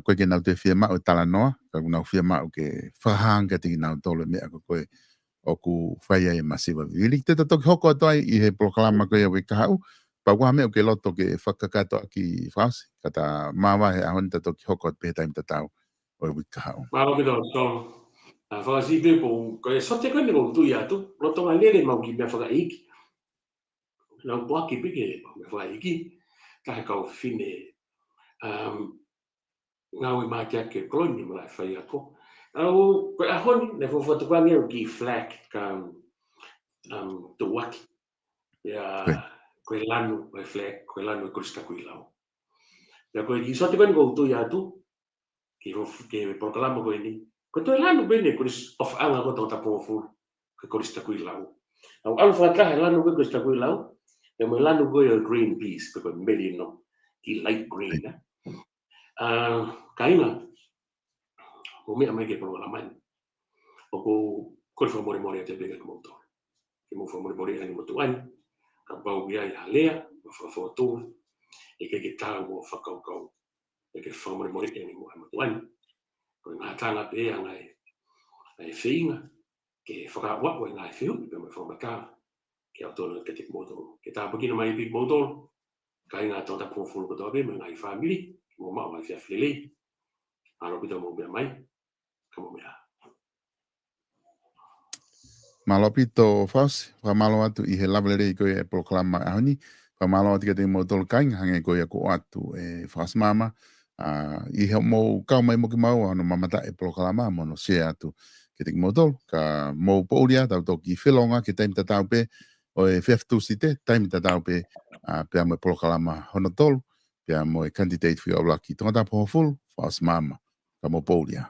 Koe ke nau te whia mao talanoa. Ka nau whia mao ke whahanga te ki nau tolo mea ko koe. O ku whai ai masiva. Ili te toki hoko atoai i he polokalama ko ia wikahau. Pa wa me o ke loto ke whakakato ki whausi. Kata mawa he ahon tato ki hoko pe taim tatau o i wikahau. malo ke to so whakasi pe po ko e sote ko ni ko tu ia tu loto nga lere mau ki mea whakaiki lau poaki pe ke me whakaiki ka he kau fine ngau I makia ke koloni mo lai fai ako. Au ko ahon ne fo foto kwa ngi ki flag ka to waki. Ya ko lanu ko flag ko lanu ko sta ko ilau. Ya ko ki so te ben go to ya tu ki fo ke proclamo ko ini. Ko to lanu bene ko of anga ko ta po fu ko sta ko ilau. Au alfa ka lanu ko sta ko ilau. Ya mo lanu ko green peas ko meli no ki light green. Kaina o me mai ke proclaman. O ko fo mo mo te be ko to. Ke mo fo mo ani mo to ani. Ka pau ia I halea, ma whawhatua, e ke tāu o whakaukau, e ke whamoremore e ni moha matuani. Ko ngā tāna pe ngai whiinga, ke whakawakwa I ngai whiu, pe mai whamatā, ke au tōna ke te motoro. Ke tā pakina mai big motoro, ka I ngā tōta pōwhuru katoa pe, mai ngai whamiri, ke mō mao mai whiawhilelei, aro pita mō mea mai, ka mō mea. Malopi to fas, whamalo atu I he lavalere I koe e proklama ahoni, whamalo atu te mo tolu kainga hange koe ko atu e fas mama, I he mo kau mai moki mau ano mamata e proklama mono se atu ke te mo tolu, ka mo pouria tau toki whilonga ke taimita tau pe, o e whewhtu si te, taimita tau pe, pia mo e proklama hono tolu, pia mo e candidate whio laki, tongata pohofulu, fas mama, ka mo pouria.